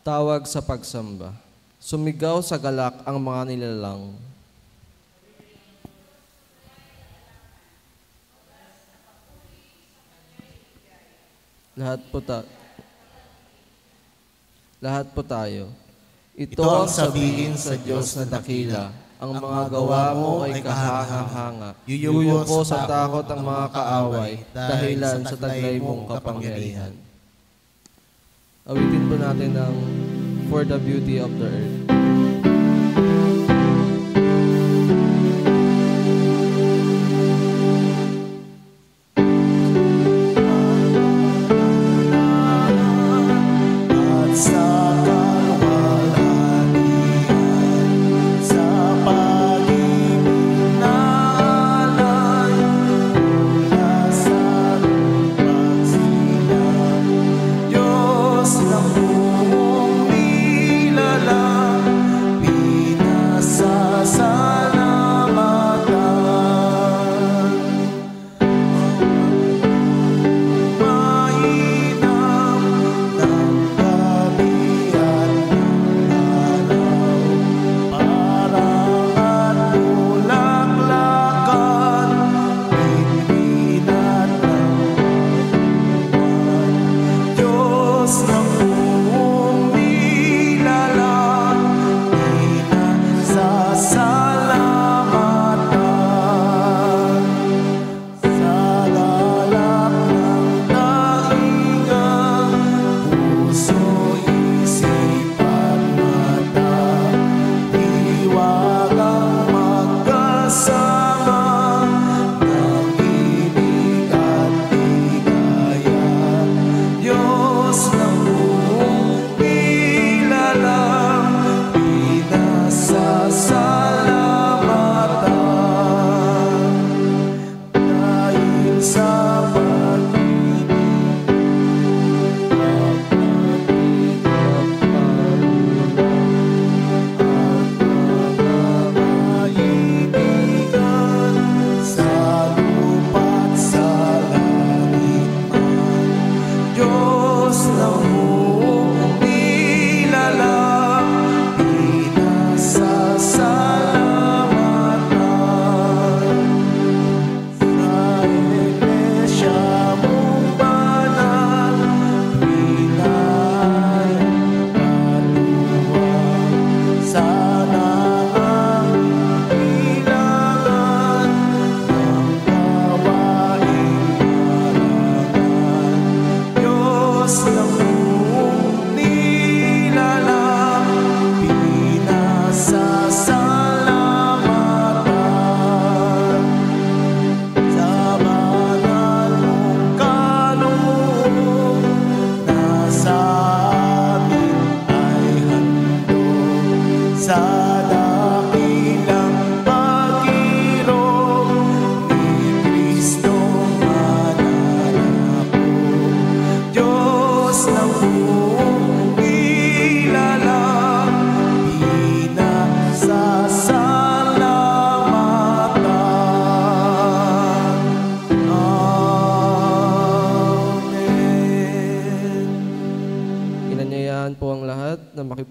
Tawag sa pagsamba. Sumigaw sa galak ang mga nilalang. Lahat po tayo. Ito ang sabihin sa Diyos na dakila. Ang mga gawa mo ay kahanga-hanga. Yuyo po sa takot ang mga kaaway, dahilan sa taglay mong kapangyarihan. Awitin po natin ang For the Beauty of the Earth.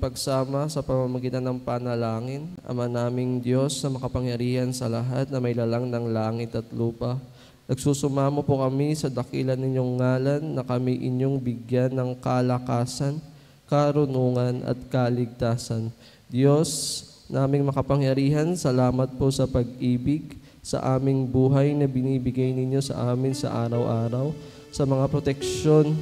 Pagsama sa pamamagitan ng panalangin, Ama naming Diyos na makapangyarihan sa lahat na may lalang ng langit at lupa. Nagsusumamo po kami sa dakilan ninyong ngalan na kami inyong bigyan ng kalakasan, karunungan at kaligtasan. Diyos naming makapangyarihan, salamat po sa pag-ibig sa aming buhay na binibigay ninyo sa amin sa araw-araw, sa mga proteksyon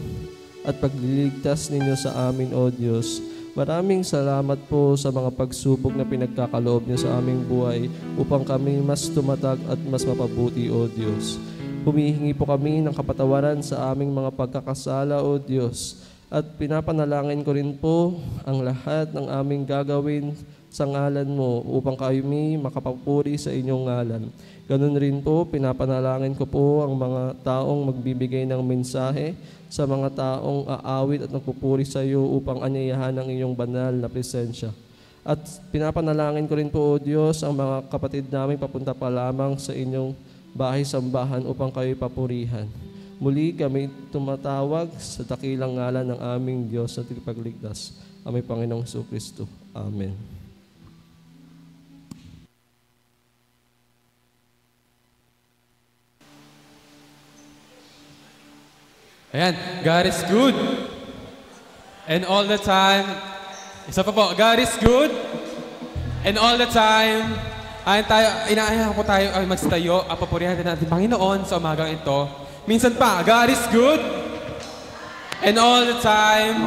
at pagliligtas ninyo sa amin, O Diyos. Maraming salamat po sa mga pagsubok na pinagkakaloob niyo sa aming buhay upang kami mas tumatag at mas mapabuti, O Diyos. Humihingi po kami ng kapatawaran sa aming mga pagkakasala, O Diyos. At pinapanalangin ko rin po ang lahat ng aming gagawin sa ngalan mo upang kami makapapuri sa inyong ngalan. Ganun rin po, pinapanalangin ko po ang mga taong magbibigay ng mensahe sa mga taong aawit at nagpupuri sa iyo upang anyayahan ang iyong banal na presensya. At pinapanalangin ko rin po, O Diyos, ang mga kapatid namin papunta pa lamang sa inyong bahay-sambahan upang kayo papurihan. Muli kami tumatawag sa dakilang ngalan ng aming Diyos na tagapagligtas. aming Panginoong Jesucristo. Amen. Ayan, God is good. And all the time, isa pa po, God is good. And all the time, inaayahan po tayo ay magstayo at papurihan natin Panginoon sa umagang ito. Minsan pa, God is good. And all the time,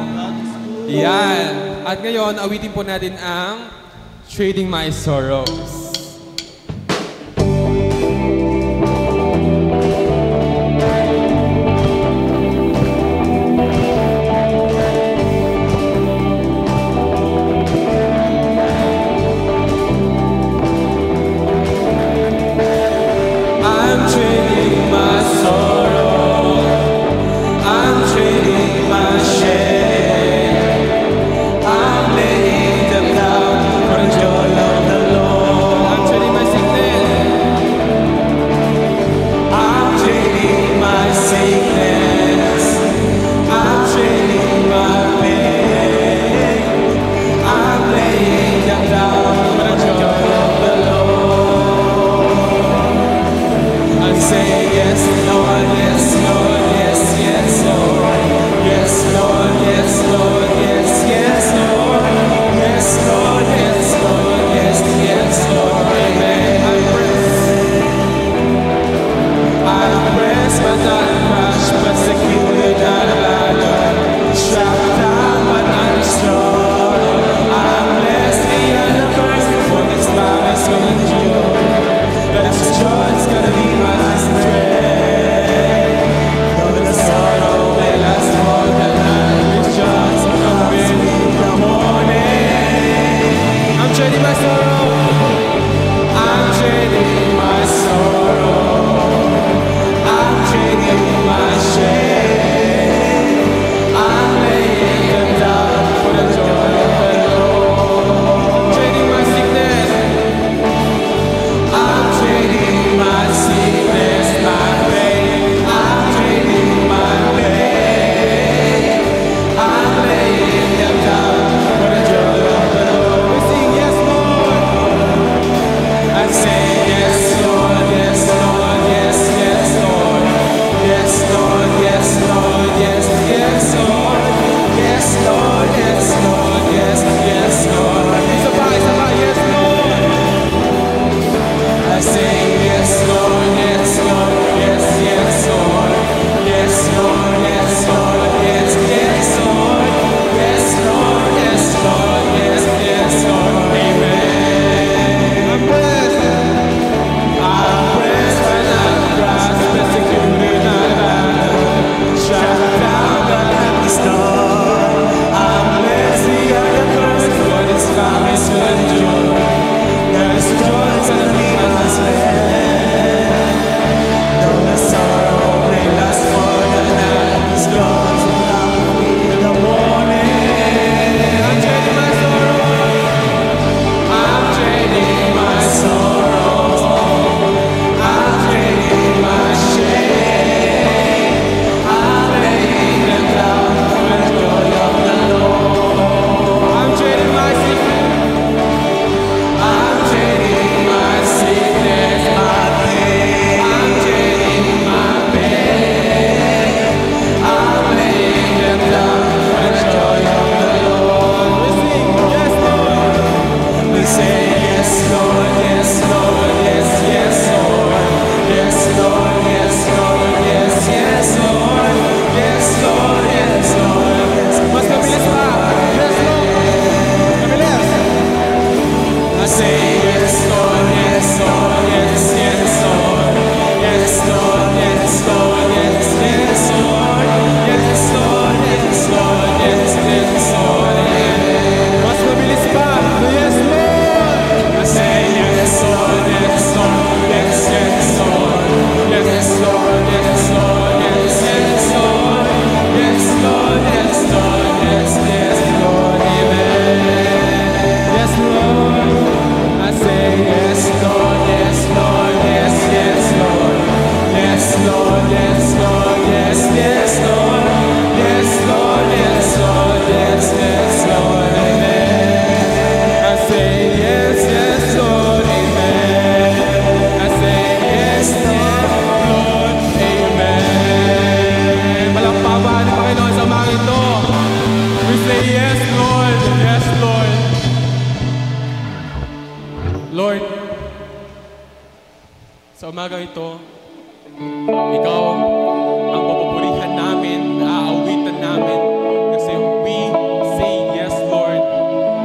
yan. At ngayon, awitin po natin ang Trading My Sorrows. Lord, sa umaga ito, Ikaw ang papupurihan namin, naaawitan namin. Kasi we say yes, Lord.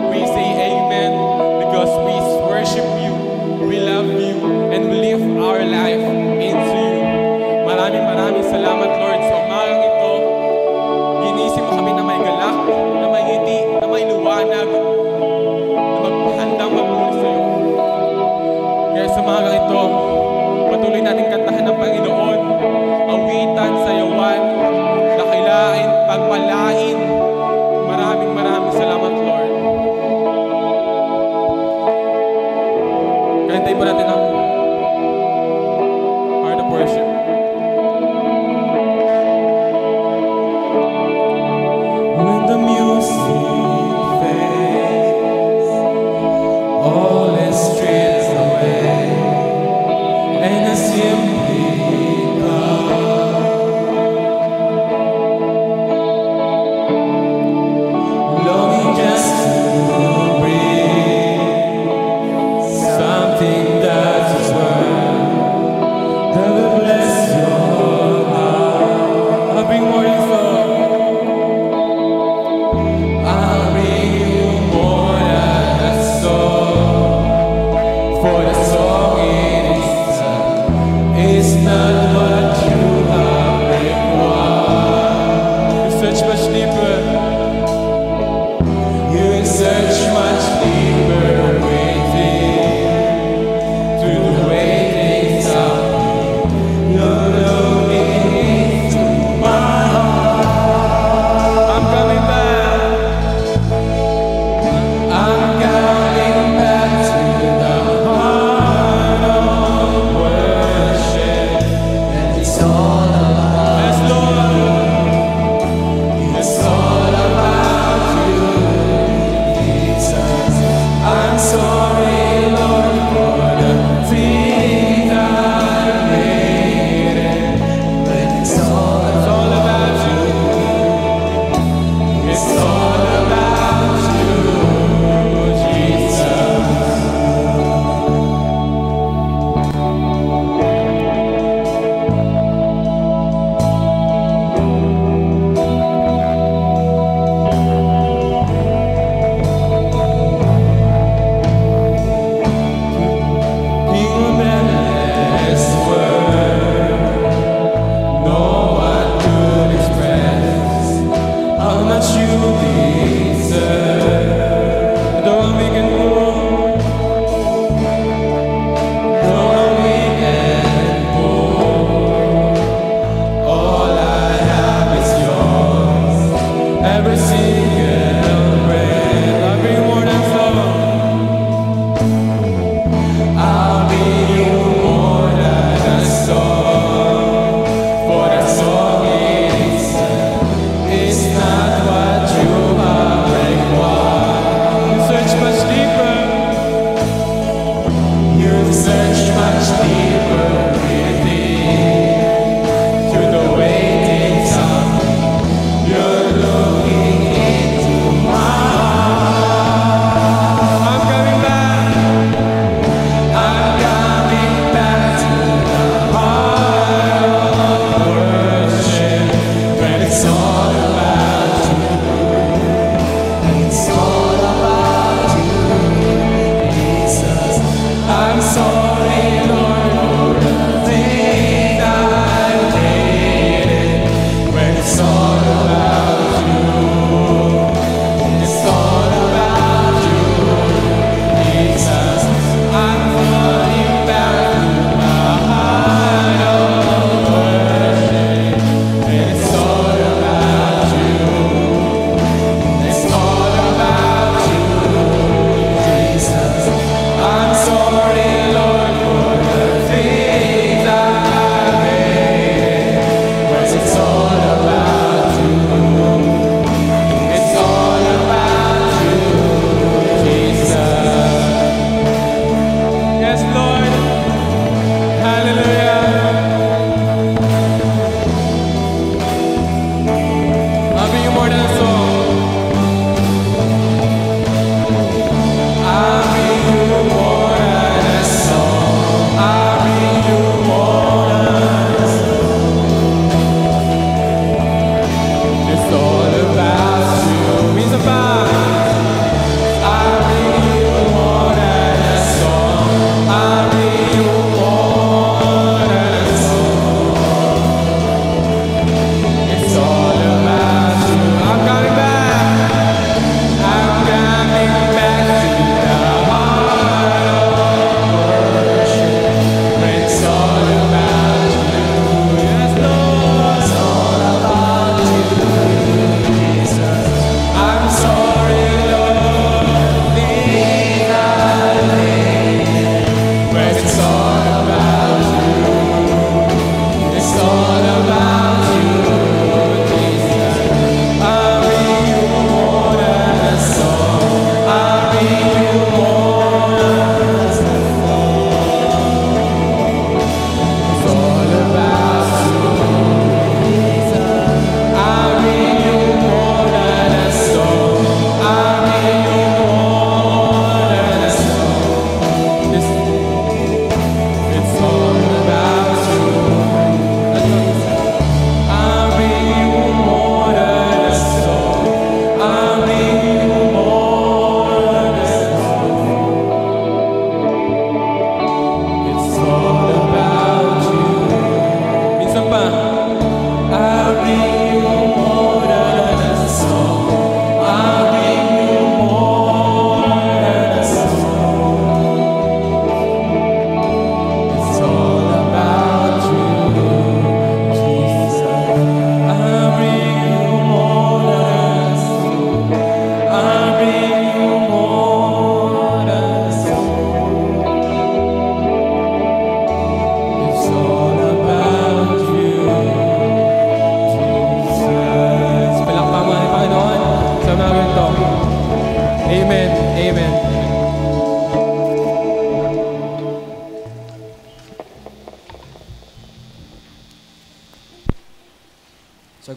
We say amen because we worship you, we love you, and we live our life into you. Maraming salamat, Lord, sa umagang ito. Ginising mo kami na may galak, na may ngiti, na may liwanag, na maghandang magpuri sa iyo. Kaya sa umagang ito, patuloy natin kantahan ng Panginoon, awitan, sayawan, dakilain, pagpalain. Maraming salamat, Lord. Kantayin po natin ang heart of worship. When the music fades, all is stripped away, and I simply come, longing just to breathe something that is worth that will bless your heart. I'll bring more info. I'll bring you more than a song, for the song it is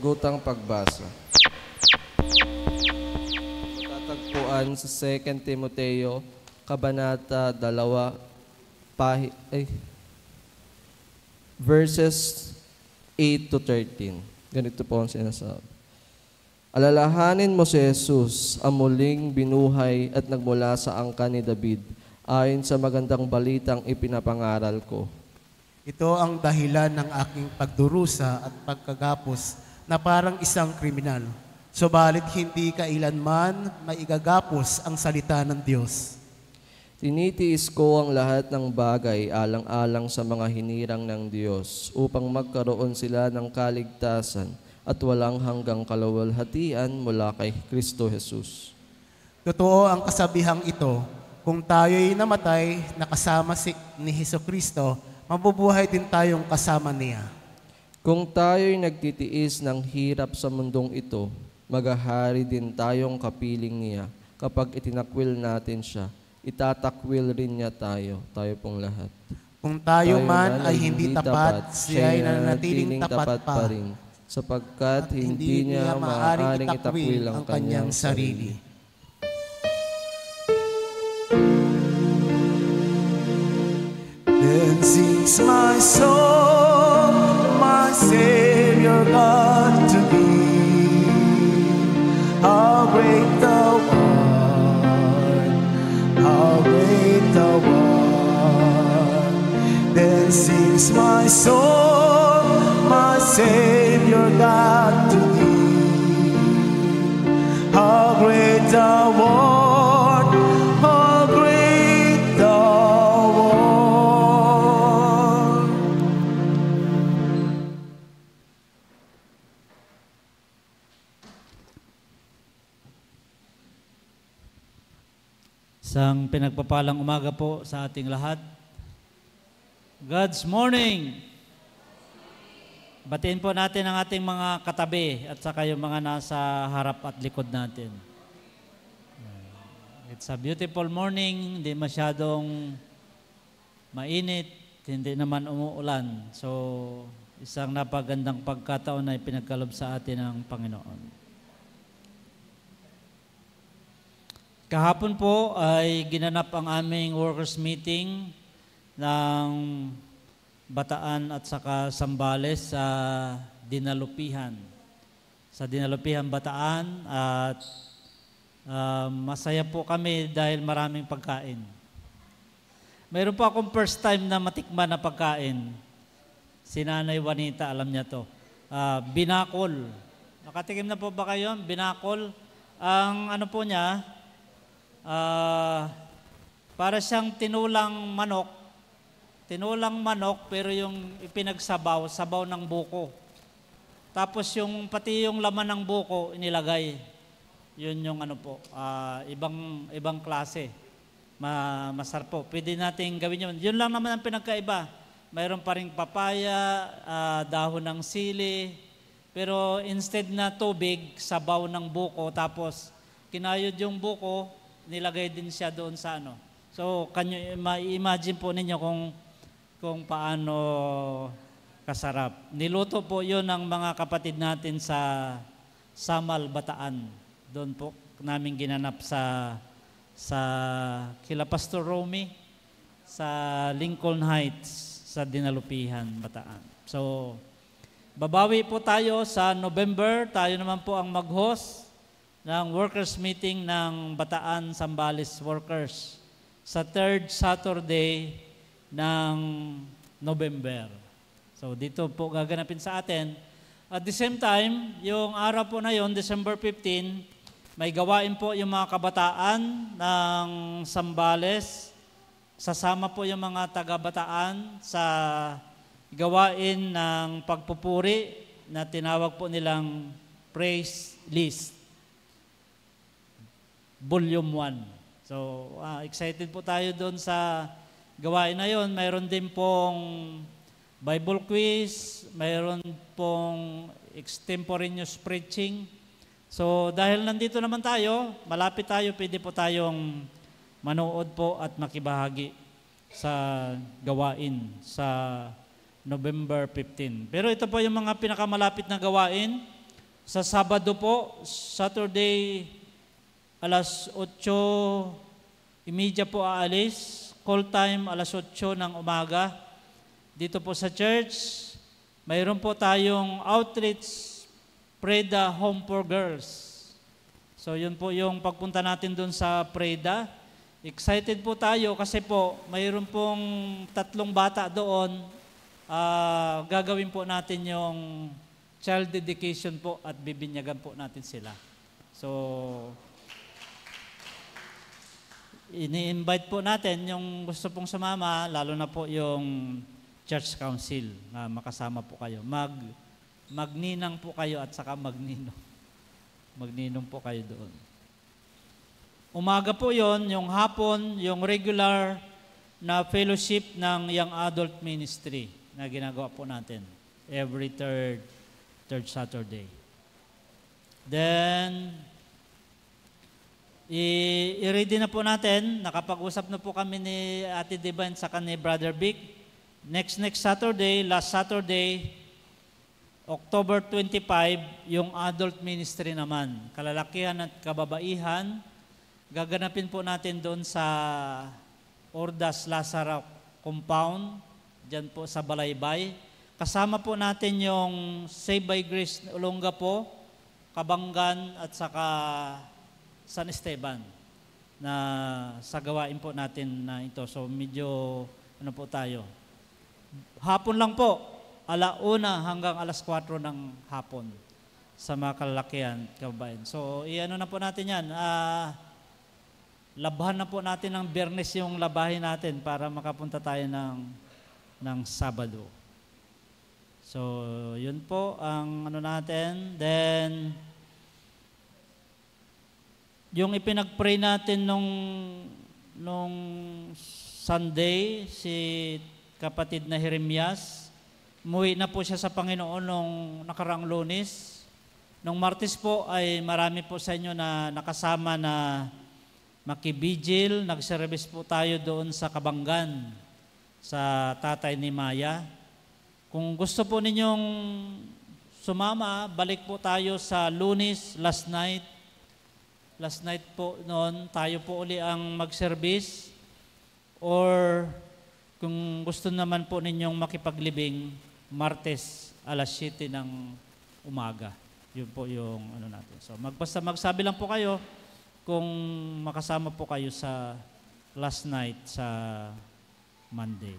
Sagutang pagbasa. Matatagpuan sa 2 Timoteo, Kabanata 2, verses 8 to 13. Ganito po ang sinasabi. Alalahanin mo si Jesus, ang muling binuhay at nagmula sa angkan ni David, ayon sa magandang balitang ipinapangaral ko. Ito ang dahilan ng aking pagdurusa at pagkagapos na parang isang kriminal. Subalit hindi kailanman maigagapos ang salita ng Diyos. Tinitiis ko ang lahat ng bagay alang-alang sa mga hinirang ng Diyos upang magkaroon sila ng kaligtasan at walang hanggang kaluwalhatian mula kay Kristo Jesus. Totoo ang kasabihang ito, kung tayo'y namatay na kasama ni Hesukristo, mabubuhay din tayong kasama niya. Kung tayo'y nagtitiis ng hirap sa mundong ito, maghahari din tayong kapiling niya. Kapag itinakwil natin siya, itatakwil rin niya tayo pong lahat. Kung tayo man ay hindi tapat, siya ay nananatiling tapat pa rin, sapagkat hindi niya maaaring itakwil ang kanyang sarili. Then sings my soul, my Savior God to thee. How great thou art, how great thou art. Then sings my soul, my Savior God to thee. How great thou art, how great thou art. Isang pinagpapalang umaga po sa ating lahat. God's morning! Batiin po natin ang ating mga katabi at saka yung mga nasa harap at likod natin. It's a beautiful morning, hindi masyadong mainit, hindi naman umuulan. So, isang napagandang pagkataon na ipinagkalob sa atin ng Panginoon. Kahapon po ay ginanap ang aming workers meeting ng Bataan at saka Sambales sa Dinalupihan. Sa Dinalupihan, Bataan at masaya po kami dahil maraming pagkain. Mayroon po akong first time na matikman na pagkain. Si Nanay Juanita, alam niya to. Binakol. Nakatikim na po ba kayo? Binakol. Ang ano po niya, para siyang tinulang manok pero yung ipinagsabaw, sabaw ng buko. Tapos yung pati yung laman ng buko inilagay. Yun yung ano po, ibang klase. Masarap po. Pwede nating gawin yun. Yun lang naman ang pinagkaiba. Mayroon pa ring papaya, dahon ng sili, pero instead na tubig, sabaw ng buko, tapos kinayod yung buko, nilagay din siya doon sa ano. So, kanyo ma-imagine po ninyo kung paano kasarap. Niluto po yun ng mga kapatid natin sa Samal, Bataan. Doon po namin ginanap sa kila Pastor Romy sa Lincoln Heights sa Dinalupihan, Bataan. So, babawi po tayo sa November. Tayo naman po ang mag-host ng workers meeting ng Bataan Sambales Workers sa 3rd Saturday ng November. So dito po gaganapin sa atin. At the same time, yung araw po na yon, December 15, may gawain po yung mga kabataan ng Sambales. Sasama po yung mga taga-Bataan sa gawain ng pagpupuri na tinawag po nilang Praise List. Volume 1. So, excited po tayo doon sa gawain na yon. Mayroon din pong Bible quiz, mayroon pong extemporaneous preaching. So, dahil nandito naman tayo, malapit tayo, pwede po tayong manood po at makibahagi sa gawain sa November 15. Pero ito po yung mga pinakamalapit na gawain. Sa Sabado po, Saturday, alas 8:30 po aalis. Call time, alas 8 ng umaga. Dito po sa church, mayroon po tayong outreach, Preda Home for Girls. So yun po yung pagpunta natin doon sa Preda. Excited po tayo kasi po mayroon pong 3 bata doon. Gagawin po natin yung child dedication po at bibinyagan po natin sila. So, ini-invite po natin yung gusto pong sumama, lalo na po yung church council na makasama po kayo. Magninang po kayo at saka magninong. Magninong po kayo doon. Umaga po yon, yung hapon, yung regular na fellowship ng Young Adult Ministry na ginagawa po natin every third Saturday. Then, i-ready na po natin. Nakapag-usap na po kami ni Ate Divine sa ni Brother Vic. Next Saturday, last Saturday, October 25, yung adult ministry naman. Kalalakihan at kababaihan. Gaganapin po natin doon sa Ordas Lazaro Compound, dyan po sa Balaybay. Kasama po natin yung Save by Grace Olonga po, Kabanggan at saka San Esteban na sa gawain po natin na ito. So medyo ano po tayo. Hapon lang po, 1:00 hanggang 4:00 ng hapon sa mga kalalakihan, kababayan. So iano na po natin yan. Labhan na po natin ng Biyernes yung labahin natin para makapunta tayo ng Sabado. So, yun po ang ano natin. Then, yung ipinag-pray natin nung Sunday, si kapatid na Jeremias, umuwi na po siya sa Panginoon nung nakaraang Lunes. Nung Martes po ay marami po sa inyo na nakasama na makibigil. Nag-service po tayo doon sa Kabanggan, sa tatay ni Maya. Kung gusto po ninyong sumama, balik po tayo sa Lunes, last night. Last night po noon, tayo po uli ang mag-service. Or kung gusto naman po ninyong makipaglibing, Martes, alas 7 ng umaga. Yun po yung ano natin. So magsabi lang po kayo kung makasama po kayo sa last night sa Monday.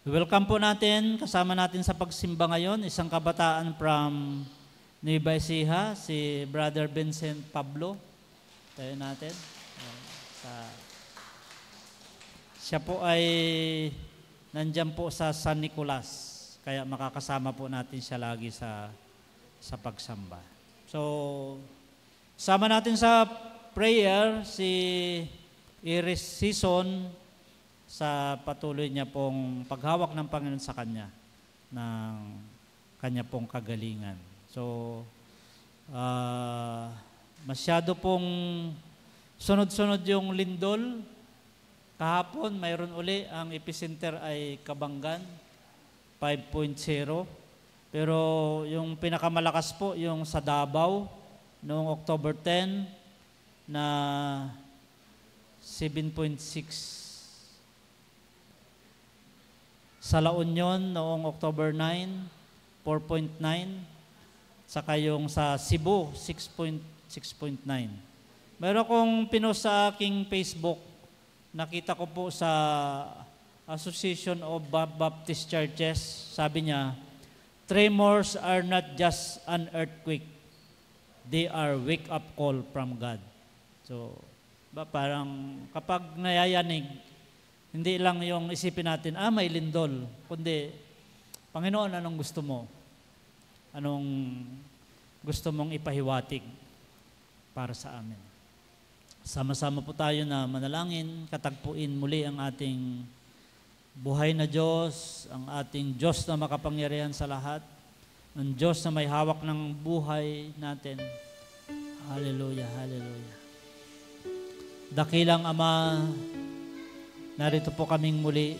Welcome po natin, kasama natin sa pagsimba ngayon, isang kabataan from Nueva Ecija, si Brother Vincent Pablo. Tayo natin. Siya po ay nandyan po sa San Nicolas, kaya makakasama po natin siya lagi sa pagsamba. So, sama natin sa prayer si Iris Season sa patuloy niya pong paghawak ng Panginoon sa kanya, ng kanya pong kagalingan. So, masyado pong sunod-sunod yung lindol. Kahapon, mayroon uli, ang epicenter ay Kabanggan, 5.0. Pero yung pinakamalakas po, yung sa Davao, noong October 10, na 7.6. Sa La Union noong October 9, 4.9. Saka yung sa Cebu, 6.9. Meron akong pinost sa aking Facebook. Nakita ko po sa Association of Baptist Churches. Sabi niya, tremors are not just an earthquake. They are wake-up call from God. So, parang kapag nayayanig, hindi lang yung isipin natin, may lindol. Kundi, Panginoon, anong gusto mo? Anong gusto mong ipahiwatig para sa amin? Sama-sama po tayo na manalangin, katagpuin muli ang ating buhay na Diyos, ang ating Diyos na makapangyarihan sa lahat, ang Diyos na may hawak ng buhay natin. Hallelujah, hallelujah. Dakilang Ama, narito po kaming muli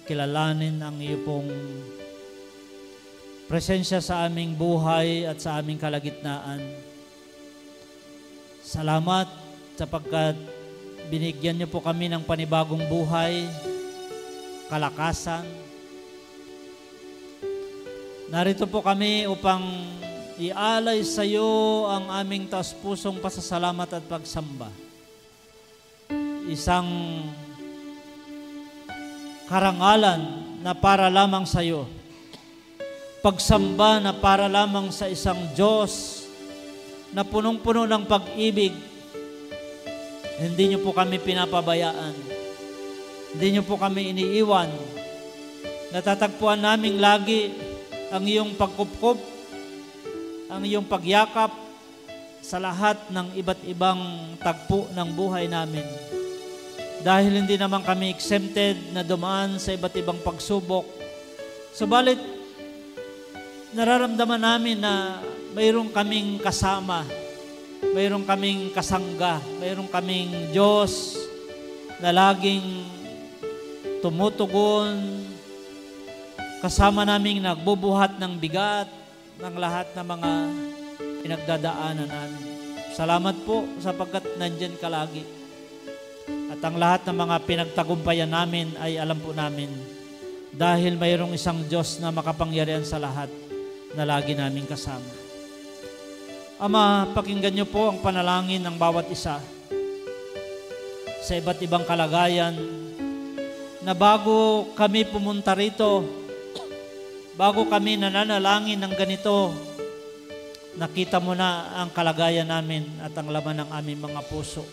kilalanin ang iyo pong presensya sa aming buhay at sa aming kalagitnaan. Salamat sapagkat binigyan niyo po kami ng panibagong buhay, kalakasan. Narito po kami upang ialay sa iyo ang aming taos-pusong pasasalamat at pagsamba. Isang karangalan na para lamang sa iyo. Pagsamba na para lamang sa isang Diyos na punong-puno ng pag-ibig. Hindi niyo po kami pinapabayaan. Hindi niyo po kami iniiwan. Natatagpuan namin lagi ang iyong pagkupkup, ang iyong pagyakap sa lahat ng iba't ibang tagpo ng buhay namin. Dahil hindi naman kami exempted na dumaan sa iba't ibang pagsubok. Subalit, nararamdaman namin na mayroon kaming kasama, mayroon kaming kasangga, mayroon kaming Diyos na laging tumutugon, kasama naming nagbubuhat ng bigat ng lahat ng mga pinagdadaanan namin. Salamat po sapagkat nandyan ka lagi. At ang lahat ng mga pinagtagumpayan namin ay alam po namin dahil mayroong isang Diyos na makapangyarihan sa lahat na lagi namin kasama. Ama, pakinggan niyo po ang panalangin ng bawat isa sa iba't ibang kalagayan na bago kami pumunta rito, bago kami nananalangin ng ganito, nakita mo na ang kalagayan namin at ang laman ng aming mga puso.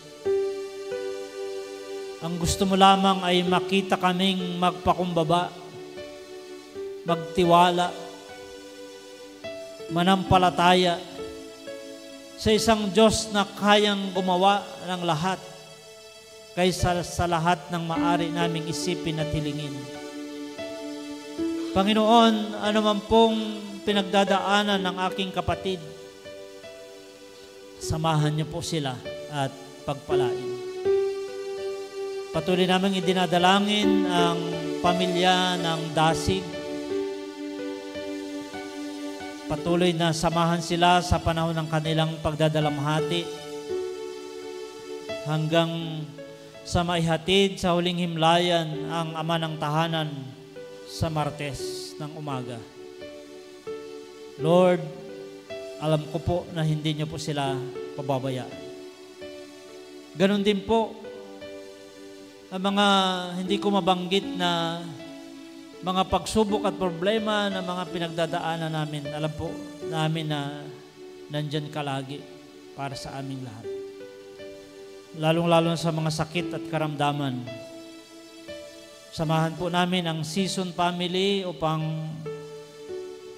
Ang gusto mo lamang ay makita kaming magpakumbaba, magtiwala, manampalataya sa isang Diyos na kayang gumawa ng lahat kaysa sa lahat ng maaari naming isipin at hilingin. Panginoon, ano man pong pinagdadaanan ng aking kapatid, samahan niyo po sila at pagpalain. Patuloy naming idinadalangin ang pamilya ng Dasig. Patuloy na samahan sila sa panahon ng kanilang pagdadalamhati hanggang sa maihatid sa huling himlayan ang ama ng tahanan sa Martes ng umaga. Lord, alam ko po na hindi niyo po sila pababayaan. Ganon din po ang mga hindi ko mabanggit na mga pagsubok at problema na mga pinagdadaanan namin. Alam po namin na nandyan ka lagi para sa aming lahat. Lalong-lalo sa mga sakit at karamdaman. Samahan po namin ang Season Family upang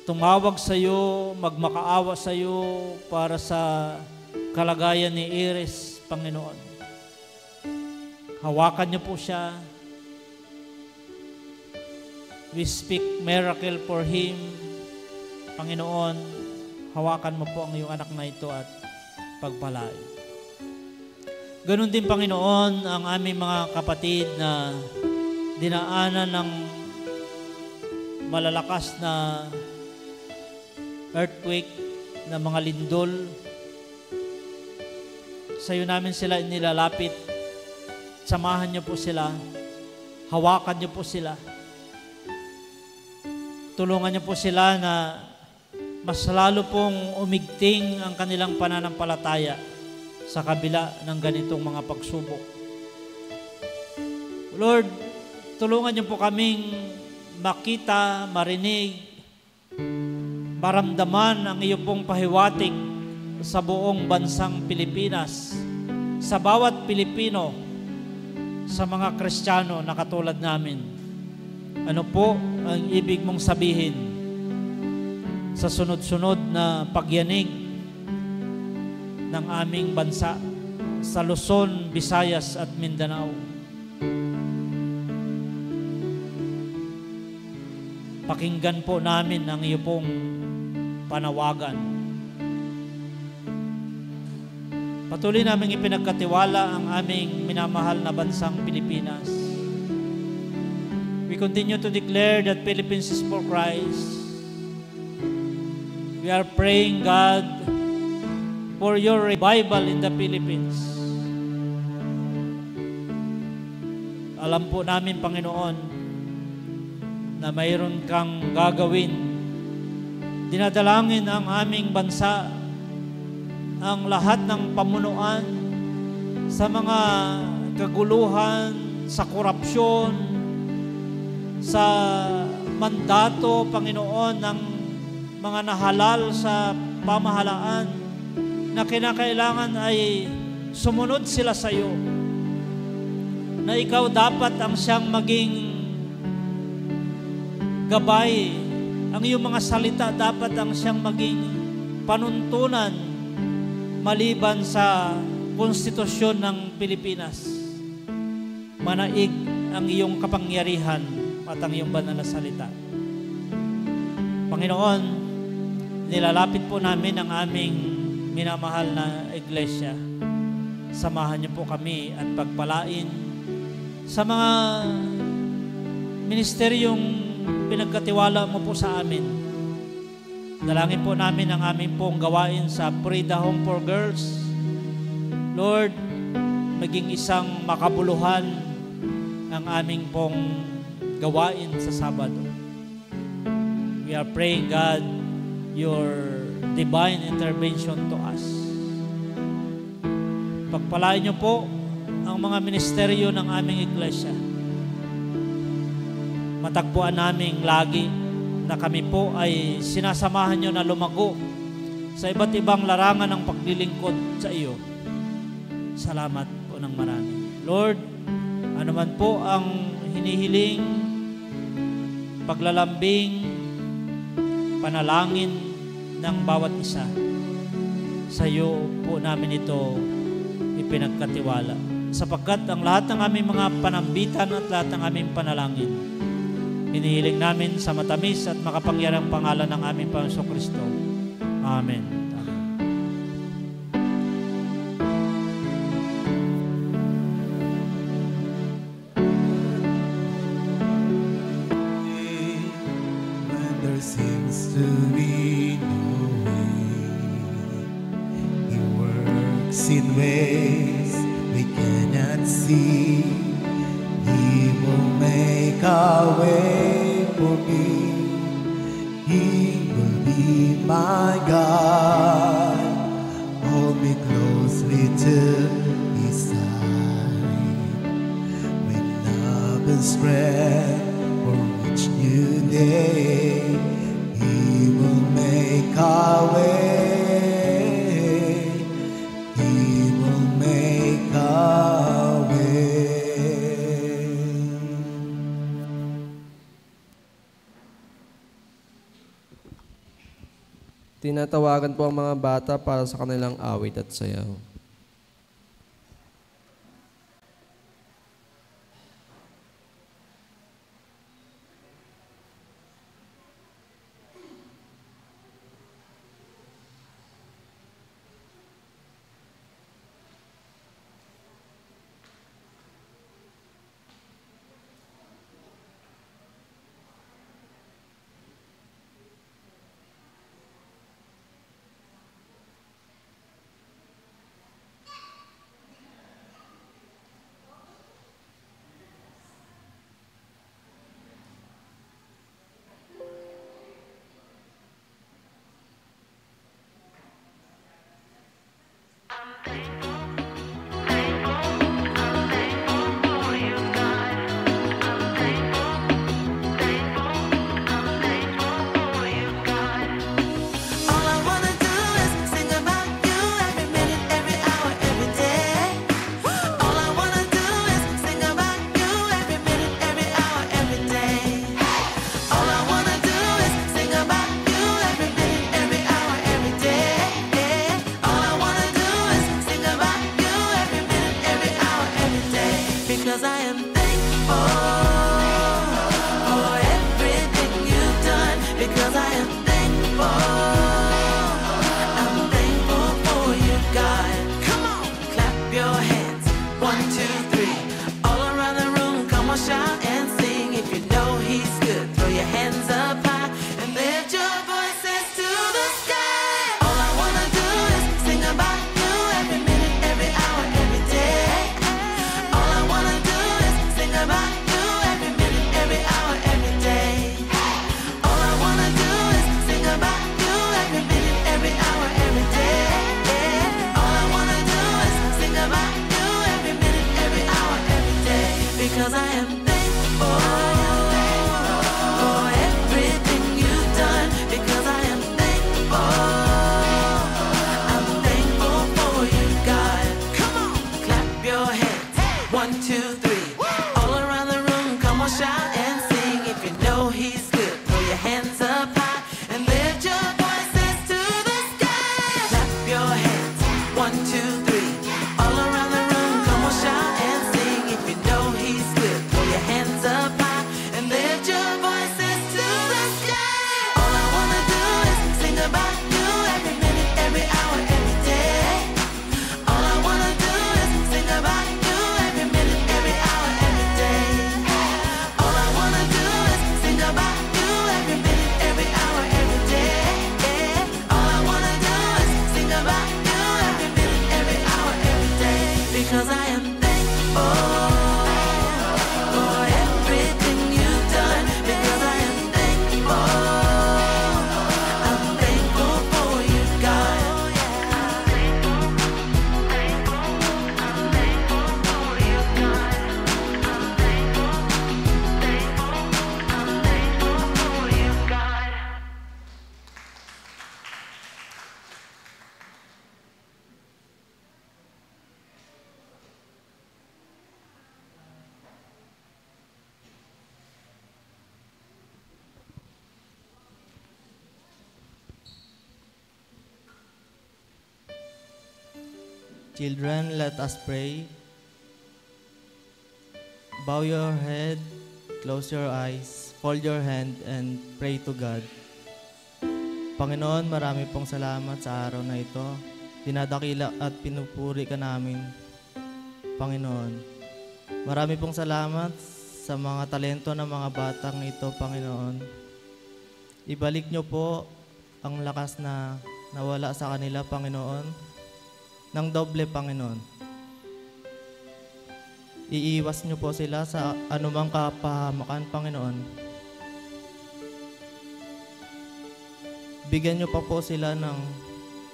tumawag sa iyo, magmakaawa sa iyo para sa kalagayan ni Iris, Panginoon. Hawakan niyo po siya. We speak miracle for him. Panginoon, hawakan mo po ang iyong anak na ito at pagpalain. Ganon din, Panginoon, ang aming mga kapatid na dinaanan ng malalakas na earthquake, na mga lindol. Sa iyo namin sila inilalapit. Samahan niyo po sila. Hawakan niyo po sila. Tulungan niyo po sila na mas lalo pong umigting ang kanilang pananampalataya sa kabila ng ganitong mga pagsubok. Lord, tulungan niyo po kaming makita, marinig, maramdaman ang iyo pong pahiwatig sa buong bansang Pilipinas, sa bawat Pilipino, sa mga Kristiyano na katulad namin. Ano po ang ibig mong sabihin sa sunod-sunod na pagyanig ng aming bansa sa Luzon, Visayas at Mindanao? Pakinggan po namin ang iyo pong panawagan. Patuloy naming ipinagkatiwala ang aming minamahal na bansang Pilipinas. We continue to declare that Philippines is for Christ. We are praying, God, for your revival in the Philippines. Alam po namin, Panginoon, na mayroon kang gagawin. Dinadalangin ang aming bansa, ang lahat ng pamunuan sa mga kaguluhan, sa korupsyon, sa mandato, Panginoon, ng mga nahalal sa pamahalaan na kinakailangan ay sumunod sila sa iyo. Na ikaw dapat ang siyang maging gabay. Ang iyong mga salita dapat ang siyang maging panuntunan maliban sa konstitusyon ng Pilipinas. Manaig ang iyong kapangyarihan at ang iyong banal na salita. Panginoon, nilalapit po namin ang aming minamahal na iglesia. Samahan niyo po kami at pagpalain sa mga ministeryong pinagkatiwala mo po sa amin. Dalangin po namin ang aming pong gawain sa Prida Home for Girls. Lord, maging isang makabuluhan ang aming pong gawain sa Sabado. We are praying, God, your divine intervention to us. Pagpalain niyo po ang mga ministeryo ng aming iglesia. Matagpuan namin lagi na kami po ay sinasamahan niyo na lumago sa iba't ibang larangan ng paglilingkod sa iyo. Salamat po ng marami. Lord, anuman po ang hinihiling, paglalambing, panalangin ng bawat isa, sa iyo po namin ito ipinagkatiwala. Sapagkat ang lahat ng aming mga panambitan at lahat ng aming panalangin, hinihiling namin sa matamis at makapangyarang pangalan ng aming Panginoong Kristo. Amen. When there seems to be no way, He works in ways we cannot see. He will make a way for me. He will be my God. Hold me closely to His side. With love and strength for each new day, He will make a way. He will make a way. Tinatawagan po ang mga bata para sa kanilang awit at sayaw. Because I am thankful for everything you've done. Because I am thankful. I'm thankful for you, God. Come on, clap your hands. 1, 2, 3. All around the room, come on, shout and sing. If you know He's good, throw your hands up high and lift your voices to the sky. because I am thankful for everything you've done, because I am thankful. I'm thankful for you, God. Come on, clap your hands. 1, 2, 3. All around the room, come on, shout and sing. If you know He's good, throw your hands up high and lift your voices to the sky. Clap your hands. 1, 2, 3. All around the room, come on, shout and sing. If you know He's good, throw your hands up high and lift your voices to the sky. All I wanna do is sing about you every minute, every hour, every day. All I wanna do is sing about you every minute, every hour, every day. All I wanna do is sing about you every minute, every hour, every day. All I wanna do is sing about you every minute, every hour, every day. Because I am thankful for everything you've done. Because I am thankful. I'm thankful for you, God. Children, let us pray. Bow your head, close your eyes, fold your hand, and pray to God. Panginoon, marami pong salamat sa araw na ito. Dinadakila at pinupuri ka namin, Panginoon. Marami pong salamat sa mga talento ng mga batang ito, Panginoon. Ibalik niyo po ang lakas na nawala sa kanila, Panginoon, ng doble, Panginoon. Iiwas niyo po sila sa anumang kapahamakan, Panginoon. Bigyan niyo pa po sila ng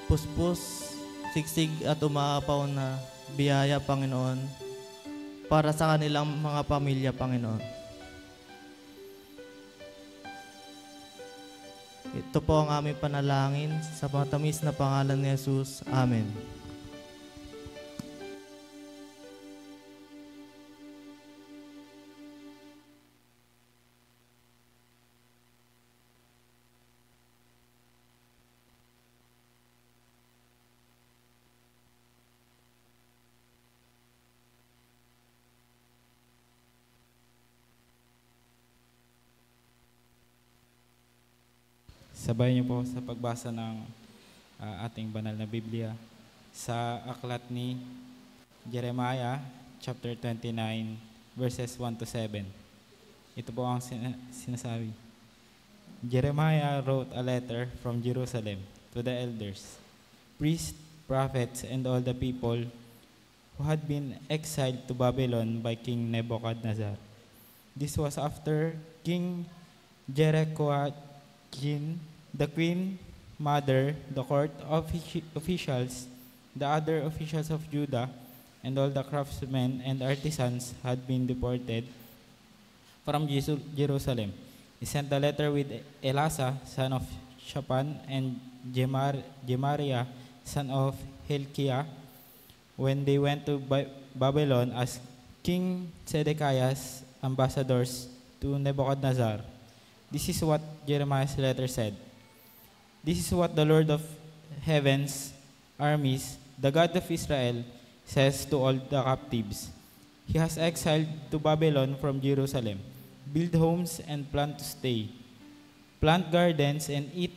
puspos, sigsig at umaapaw na biyaya, Panginoon, para sa kanilang mga pamilya, Panginoon. Ito po ang aming panalangin sa matamis na pangalan ni Jesus. Amen. Sabay niyo po sa pagbasa ng ating banal na Biblia sa aklat ni Jeremiah chapter 29 verses 1 to 7. Ito po ang sinasabi. Jeremiah wrote a letter from Jerusalem to the elders, priests, prophets, and all the people who had been exiled to Babylon by King Nebuchadnezzar. This was after King Jehoiakim, the queen mother, the court officials, the other officials of Judah, and all the craftsmen and artisans had been deported from Jerusalem. He sent a letter with Elasa, son of Shaphan, and Gemariah, son of Hilkiah, when they went to Babylon as King Zedekiah's ambassadors to Nebuchadnezzar. This is what Jeremiah's letter said. This is what the Lord of heaven's armies, the God of Israel, says to all the captives. He has exiled to Babylon from Jerusalem. Build homes and plan to stay. Plant gardens and eat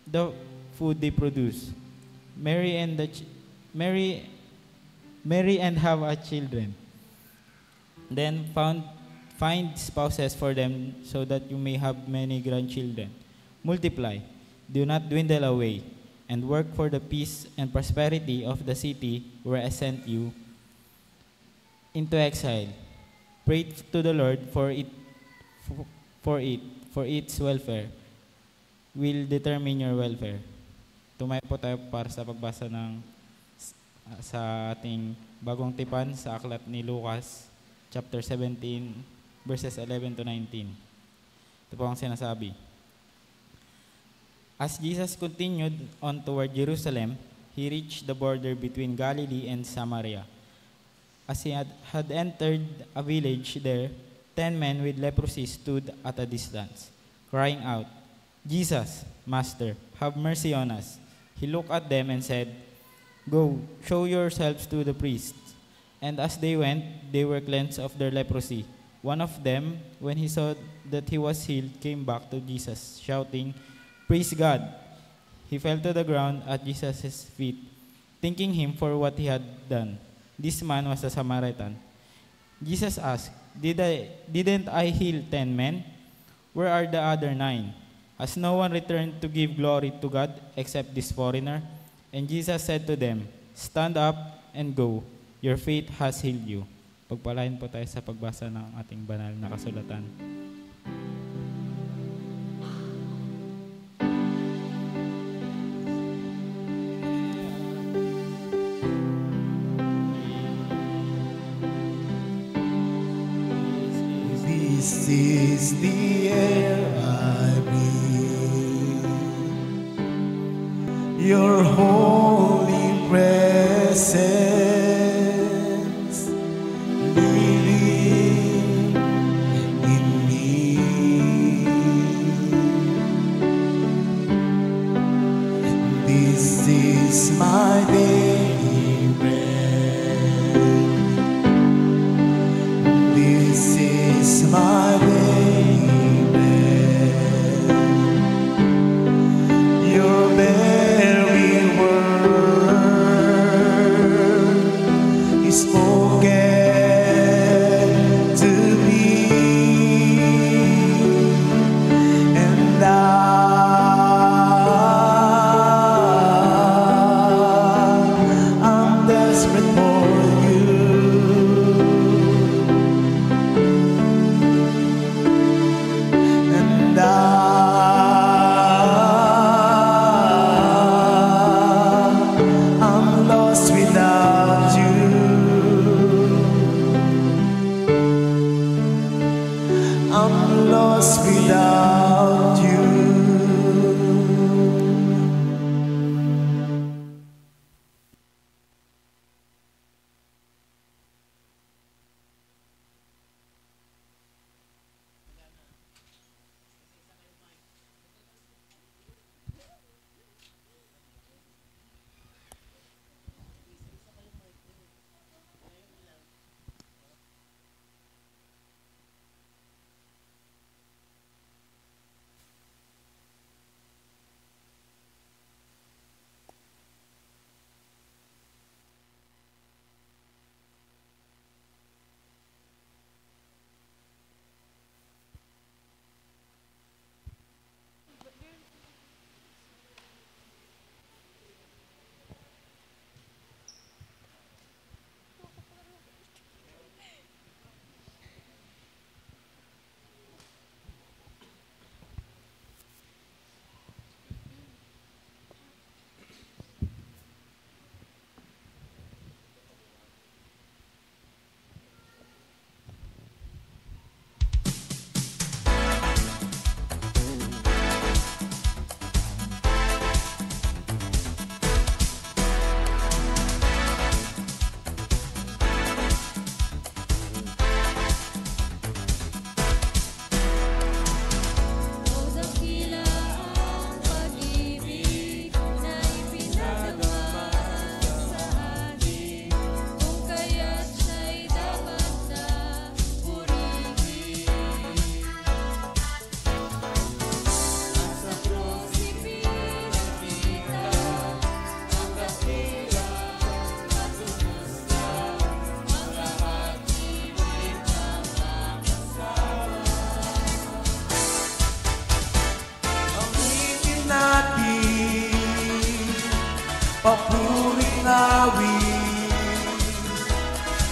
the food they produce. Marry and have a children. Then find spouses for them so that you may have many grandchildren. Multiply, do not dwindle away, and work for the peace and prosperity of the city where I sent you into exile. Pray to the Lord for its welfare. Will determine your welfare. Tumayo po tayo para sa pagbasa ng sa ating bagong tipan sa aklat ni Lucas chapter 17, verses 11 to 19. Ito po ang sinasabi. As Jesus continued on toward Jerusalem, he reached the border between Galilee and Samaria. As he had entered a village there, 10 men with leprosy stood at a distance, crying out, Jesus, Master, have mercy on us. He looked at them and said, Go, show yourselves to the priests. And as they went, they were cleansed of their leprosy. One of them, when he saw that he was healed, came back to Jesus, shouting, Praise God! He fell to the ground at Jesus' feet, thanking him for what he had done. This man was a Samaritan. Jesus asked, Didn't I heal 10 men? Where are the other 9? Has no one returned to give glory to God except this foreigner? And Jesus said to them, Stand up and go. Your faith has healed you. Pagpalain po tayo sa pagbasa ng ating banal na kasulatan. This is the air I breathe. Your holy presence living in me. This is my daily bread. This is my daily bread. Your very word is spoken to me, and I'm desperate for you. And I'm lost without you. I'm lost without you. Papuring awit,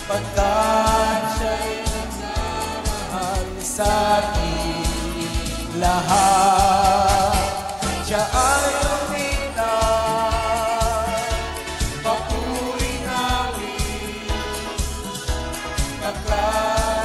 pagkat siya'y nagmamahal sa ating lahat. Siya ay umilan, papuring awit, pagkat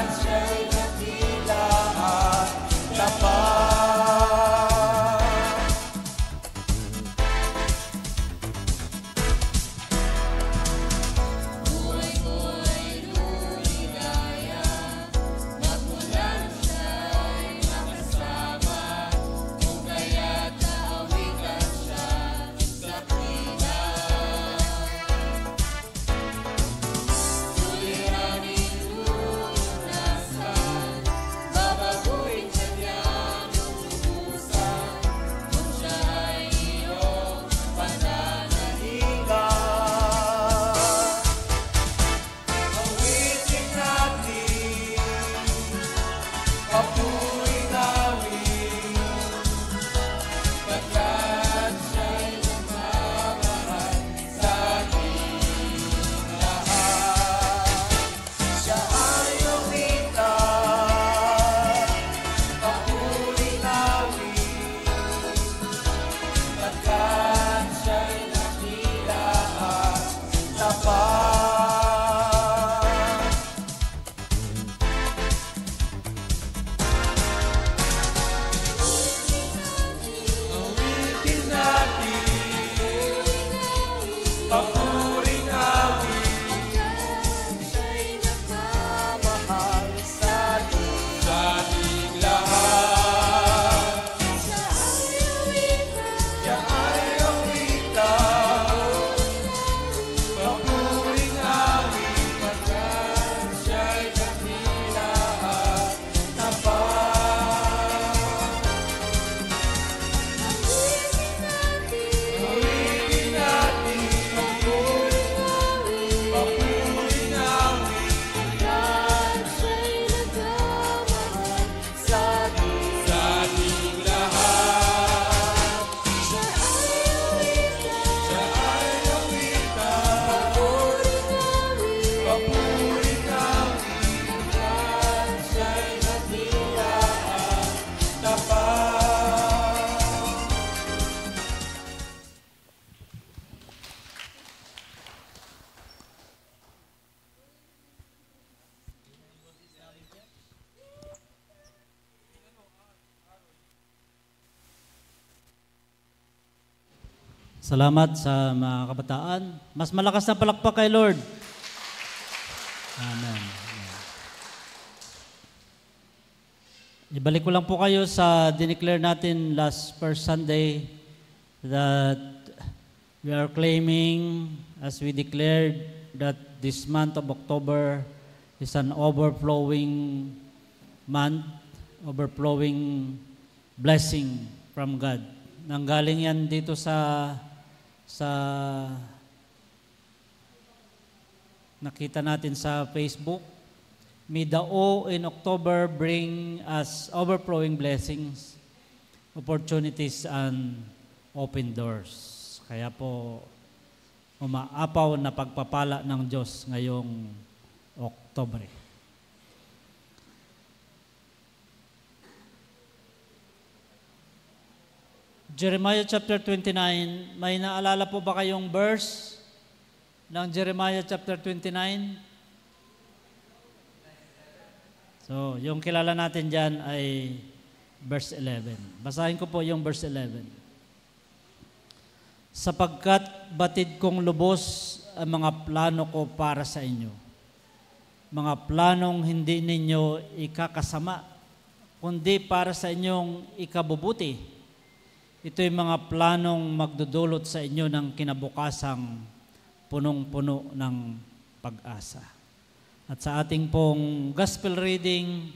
Salamat sa mga kabataan. Mas malakas na palakpak kay Lord. Amen. Ibalik ko lang po kayo sa dineclare natin last first Sunday that we are claiming, as we declared, that this month of October is an overflowing month, overflowing blessing from God. Nanggaling yan dito sa nakita natin sa Facebook. May the O in October bring us overflowing blessings, opportunities, and open doors. Kaya po, umaapaw na pagpapala ng Diyos ngayong Oktobre. Jeremiah chapter 29, may naalala po ba kayong verse ng Jeremiah chapter 29? So, yung kilala natin dyan ay verse 11. Basahin ko po yung verse 11. Sapagkat batid kong lubos ang mga plano ko para sa inyo. Mga planong hindi ninyo ikakasama, kundi para sa inyong ikabubuti. Ito'y mga planong magdudulot sa inyo ng kinabukasang punong-puno ng pag-asa. At sa ating pong gospel reading,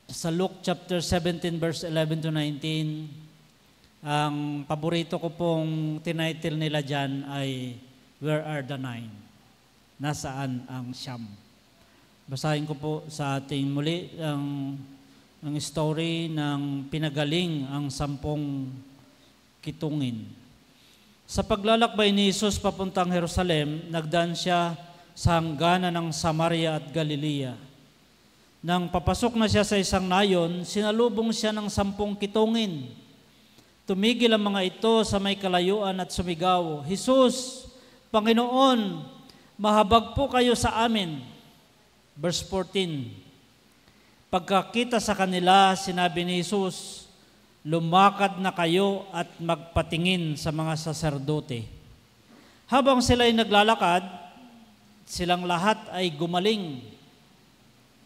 sa Luke chapter 17 verse 11 to 19, ang paborito ko pong tinitle nila dyan ay Where are the nine? Nasaan ang siyam? Basahin ko po sa ating muli ang story ng pinagaling ang 10 kitungin. Sa paglalakbay ni Jesus papuntang Jerusalem, nagdaan siya sa hangganan ng Samaria at Galilea. Nang papasok na siya sa isang nayon, sinalubong siya ng 10 kitungin. Tumigil ang mga ito sa may kalayuan at sumigaw, Jesus, Panginoon, mahabag po kayo sa amin. Verse 14, pagkakita sa kanila, sinabi ni Jesus, lumakad na kayo at magpatingin sa mga saserdote. Habang sila ay naglalakad, silang lahat ay gumaling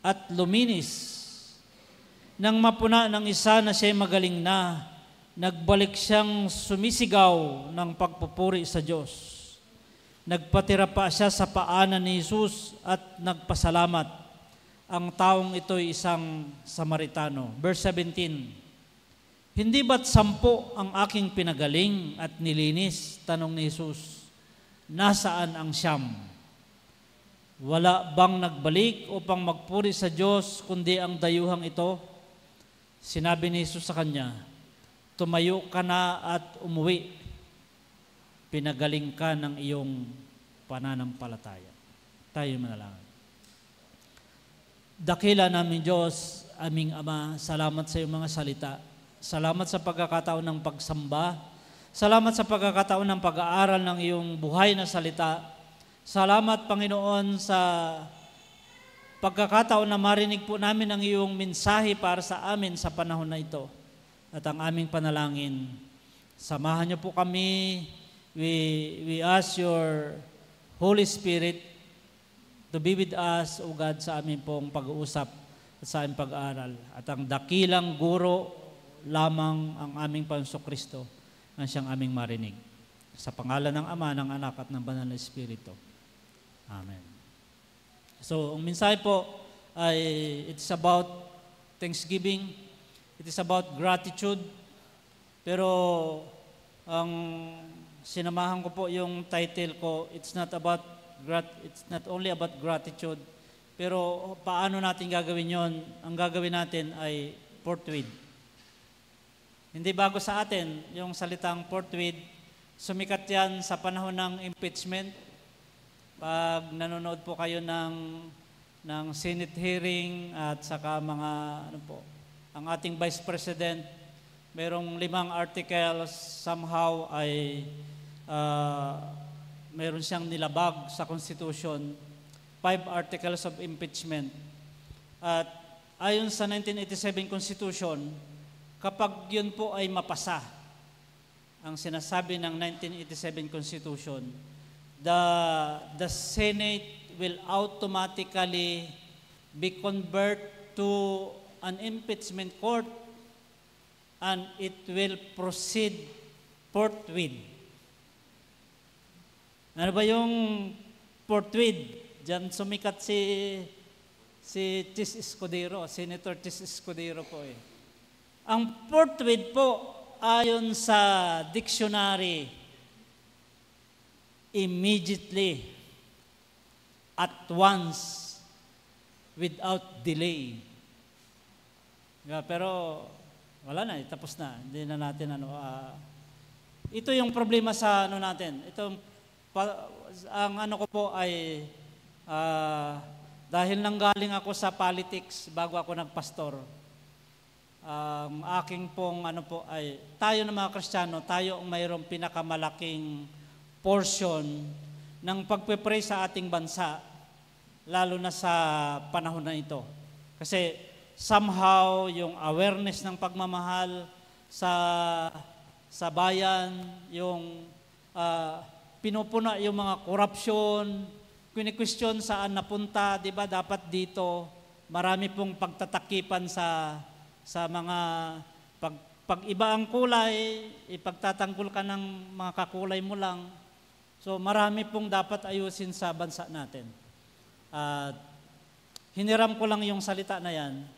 at luminis. Nang mapuna ng isa na siya'y magaling na, nagbalik siyang sumisigaw ng pagpupuri sa Diyos. Nagpatira pa siya sa paanan ni Jesus at nagpasalamat. Ang taong ito'y isang Samaritano. Verse 17, hindi ba't 10 ang aking pinagaling at nilinis? Tanong ni Jesus, nasaan ang siyam? Wala bang nagbalik upang magpuri sa Diyos kundi ang dayuhang ito? Sinabi ni Jesus sa kanya, tumayo ka na at umuwi. Pinagaling ka ng iyong pananampalataya. Tayo manalangin. Dakila namin Diyos, aming Ama, salamat sa iyong mga salita. Salamat sa pagkakataon ng pagsamba. Salamat sa pagkakataon ng pag-aaral ng iyong buhay na salita. Salamat, Panginoon, sa pagkakataon na marinig po namin ang iyong mensahe para sa amin sa panahon na ito. At ang aming panalangin, samahan niyo po kami. We ask your Holy Spirit to be with us, O God, sa aming pong pag-uusap at sa aming pag-aaral. At ang dakilang guro lamang ang aming Panginoong Kristo ang siyang aming marinig. Sa pangalan ng Ama, ng Anak at ng Banal na Espiritu. Amen. So, ang mensahe po ay it's about thanksgiving. It is about gratitude. Pero ang sinamahan ko po yung title ko, it's not only about gratitude. Pero paano natin gagawin yon? Ang gagawin natin ay forthwith. Hindi bago sa atin yung salitang forthwith. Sumikat yan sa panahon ng impeachment. Pag nanonood po kayo ng Senate hearing at saka mga ang ating Vice President, merong 5 articles somehow ay meron siyang nilabag sa Constitution, 5 articles of impeachment. At ayon sa 1987 Constitution, kapag yun po ay mapasa, ang sinasabi ng 1987 Constitution, the Senate will automatically be converted to an impeachment court and it will proceed forthwith. Ano ba yung forthwith? Diyan sumikat si Chis Escudero, Senator Chis Escudero po eh. Ang forthwith po, ayon sa dictionary, immediately, at once, without delay. Pero wala na, tapos na. Hindi na natin ito yung problema sa natin. Ang ko po ay dahil nanggaling ako sa politics bago ako nagpastor. Ang aking pong ay tayo na mga Kristiyano, tayo ang mayroong pinakamalaking portion ng pagpe-pray sa ating bansa, lalo na sa panahon na ito. Kasi somehow yung awareness ng pagmamahal sa bayan, yung pinupuna yung mga korupsyon, kini-question saan napunta, di ba dapat dito, marami pong pagtatakipan sa mga pag iba ang kulay, ipagtatanggol ka ng mga kakulay mo lang. So marami pong dapat ayusin sa bansa natin. At hiniram ko lang yung salita na yan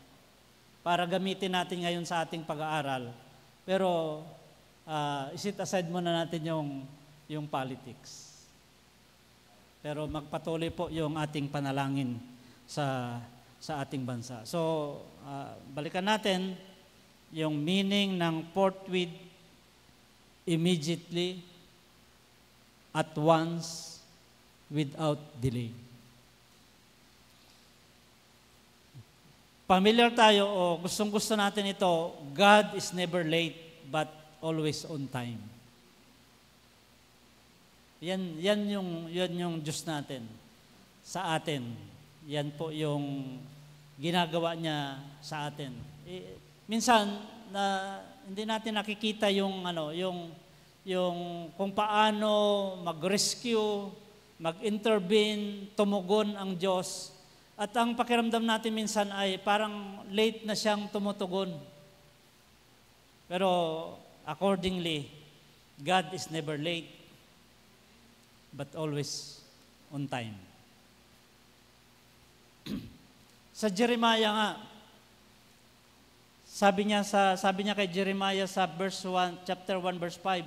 para gamitin natin ngayon sa ating pag-aaral. Pero isit aside muna natin yung politics. Pero magpatuloy po yung ating panalangin sa ating bansa. So, balikan natin yung meaning ng forthwith, immediately, at once, without delay. Familiar tayo o gustong-gusto natin ito, God is never late but always on time. Yan yung Diyos natin sa atin. Yan po yung ginagawa niya sa atin. Minsan hindi natin nakikita yung kung paano mag-rescue, mag-intervene, tumugon ang Diyos. At ang pakiramdam natin minsan ay parang late na siyang tumutugon. Pero accordingly, God is never late but always on time. Sa Jeremiah nga, sabi niya kay Jeremiah sa chapter 1 verse 5,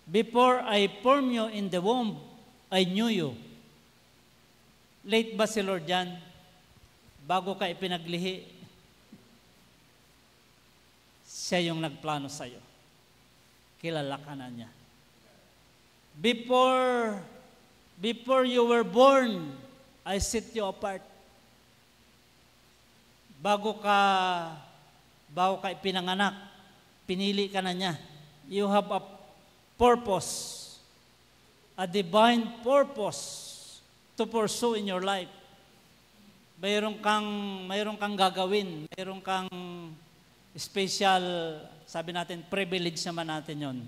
"Before I formed you in the womb, I knew you." Late ba si Lord yan? Bago ka ipinaglihi, siya yung nagplano sa'yo. Kilala ka na niya. Before you were born, I set you apart. Bago ka ipinanganak, pinili ka na niya. You have a purpose, a divine purpose to pursue in your life. Mayroon kang gagawin, mayroon kang special, sabi natin, privilege naman natin yon,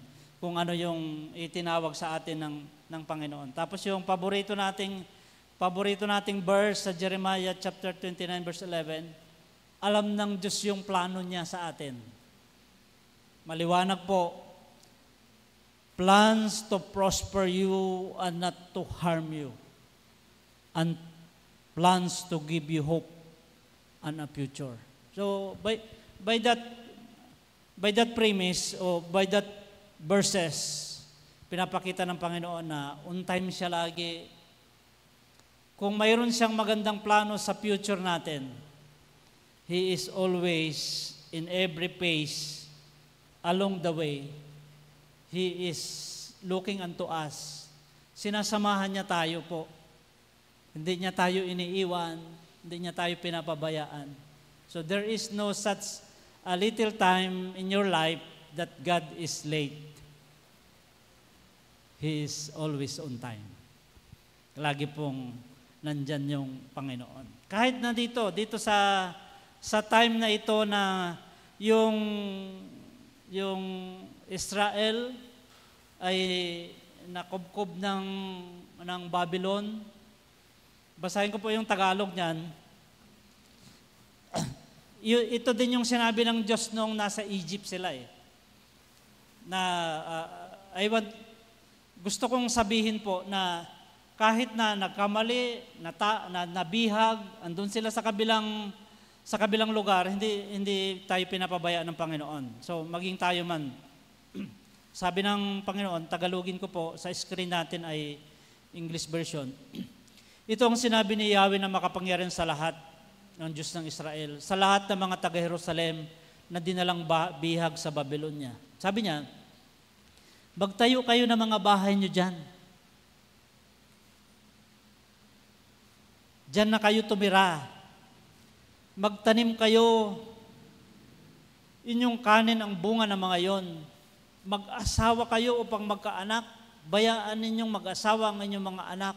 kung ano yung itinawag sa atin ng Panginoon. Tapos yung paborito nating verse sa Jeremiah chapter 29 verse 11, alam ng Diyos yung plano niya sa atin. Maliwanag po, plans to prosper you and not to harm you, and plans to give you hope and a future. So by that premise o by that verses, pinapakita ng Panginoon na on time siya lagi. Kung mayroon siyang magandang plano sa future natin, He is always in every phase along the way. He is looking unto us. Sinasamahan niya tayo po. Hindi niya tayo iniiwan, hindi niya tayo pinapabayaan. So there is no such a little time in your life that God is late. He is always on time. Lagi pong nandyan yung Panginoon. Kahit na dito sa time na ito na yung Israel ay nakubkob ng Babylon. Basahin ko po yung Tagalog niyan. Ito din yung sinabi ng Diyos nung nasa Egypt sila eh. Na gusto kong sabihin po na kahit na nagkamali, nabihag, andun sila sa kabilang lugar, hindi tayo pinapabayaan ng Panginoon. So maging tayo man. Sabi ng Panginoon, Tagalogin ko po, sa screen natin ay English version. Ito ang sinabi ni Yahweh na makapangyarihan sa lahat ng Diyos ng Israel, sa lahat ng mga taga-Jerusalem na dinalang bihag sa Babylonia. Sabi niya, magtayo kayo ng mga bahay niyo dyan. Diyan na kayo tumira. Magtanim kayo. Inyong kanin ang bunga ng mga yon. Mag-asawa kayo upang magkaanak. Bayaan ninyong mag-asawa ang inyong mga anak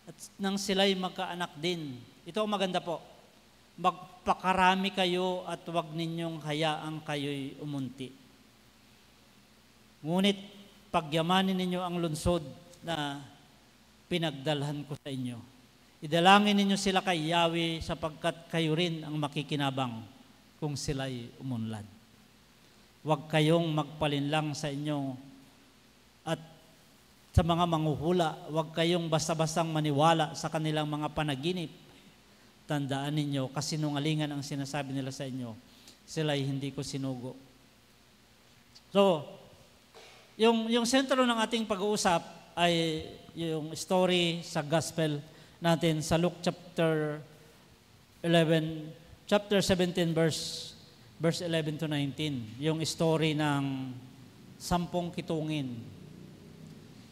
at nang sila'y magkaanak din. Ito ang maganda po. Magpakarami kayo at huwag ninyong hayaang kayo'y umunti. Ngunit pagyamanin ninyo ang lunsod na pinagdalhan ko sa inyo. Idalangin ninyo sila kay Yahweh sapagkat kayo rin ang makikinabang kung sila'y umunlad. Huwag kayong magpalinlang sa inyo at sa mga manghuhula. Huwag kayong basta-bastang maniwala sa kanilang mga panaginip. Tandaan ninyo, kasinungalingan ang sinasabi nila sa inyo. Sila'y hindi ko sinugo. So, yung sentro ng ating pag-uusap ay yung story sa gospel natin sa Luke chapter 17 verse 11 to 19. Yung story ng 10 kitungin.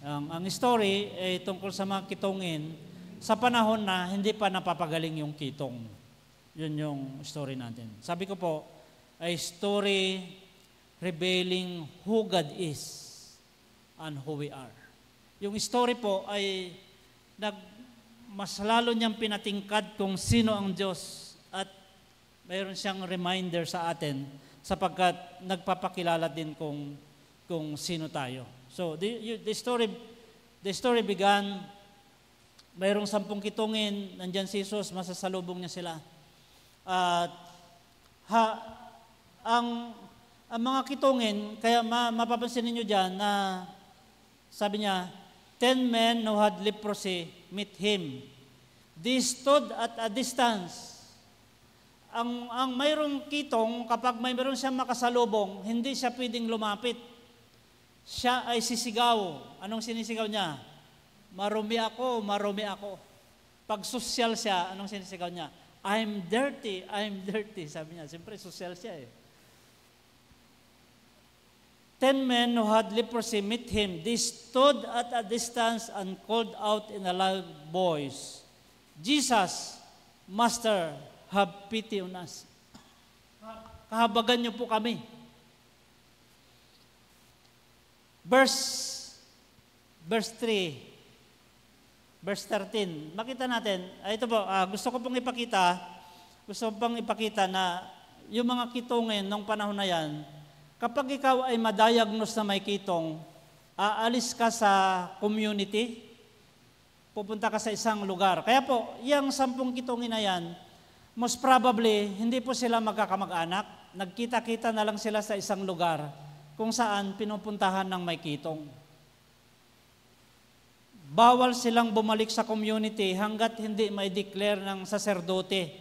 Ang story ay tungkol sa mga kitungin sa panahon na hindi pa napapagaling yung kitong. Yun yung story natin. Sabi ko po, ay story revealing who God is and who we are. Yung story po ay mas lalo niyang pinatingkad kung sino ang Diyos at mayroon siyang reminder sa atin sapagkat nagpapakilala din kung sino tayo. So the story began, mayroong 10 kitungin, nandyan si Jesus, masasalubong niya sila. At ang mga kitungin, kaya mapapansin niyo diyan na sabi niya, 10 men who had leprosy meet him. They stood at a distance. Ang mayroong kitong, kapag mayroon siyang makasalubong, hindi siya pwedeng lumapit. Siya ay sisigaw. Anong sinisigaw niya? Marumi ako, marumi ako. Pag social siya, anong sinisigaw niya? I'm dirty, sabi niya. Siyempre, social siya eh. 10 men who had leprosy met him. They stood at a distance and called out in a loud voice, Jesus, Master, have pity on us. Kahabagan niyo po kami. Verse 3, verse 13. Makita natin, ito po, gusto ko pong ipakita na yung mga kitungin nung panahon na yan, kapag ikaw ay madiagnose na may kitong, aalis ka sa community, pupunta ka sa isang lugar. Kaya po, yung 10 kitungin na yan, most probably, hindi po sila magkakamag-anak. Nagkita-kita na lang sila sa isang lugar kung saan pinupuntahan ng may kitong. Bawal silang bumalik sa community hanggat hindi may declare ng saserdote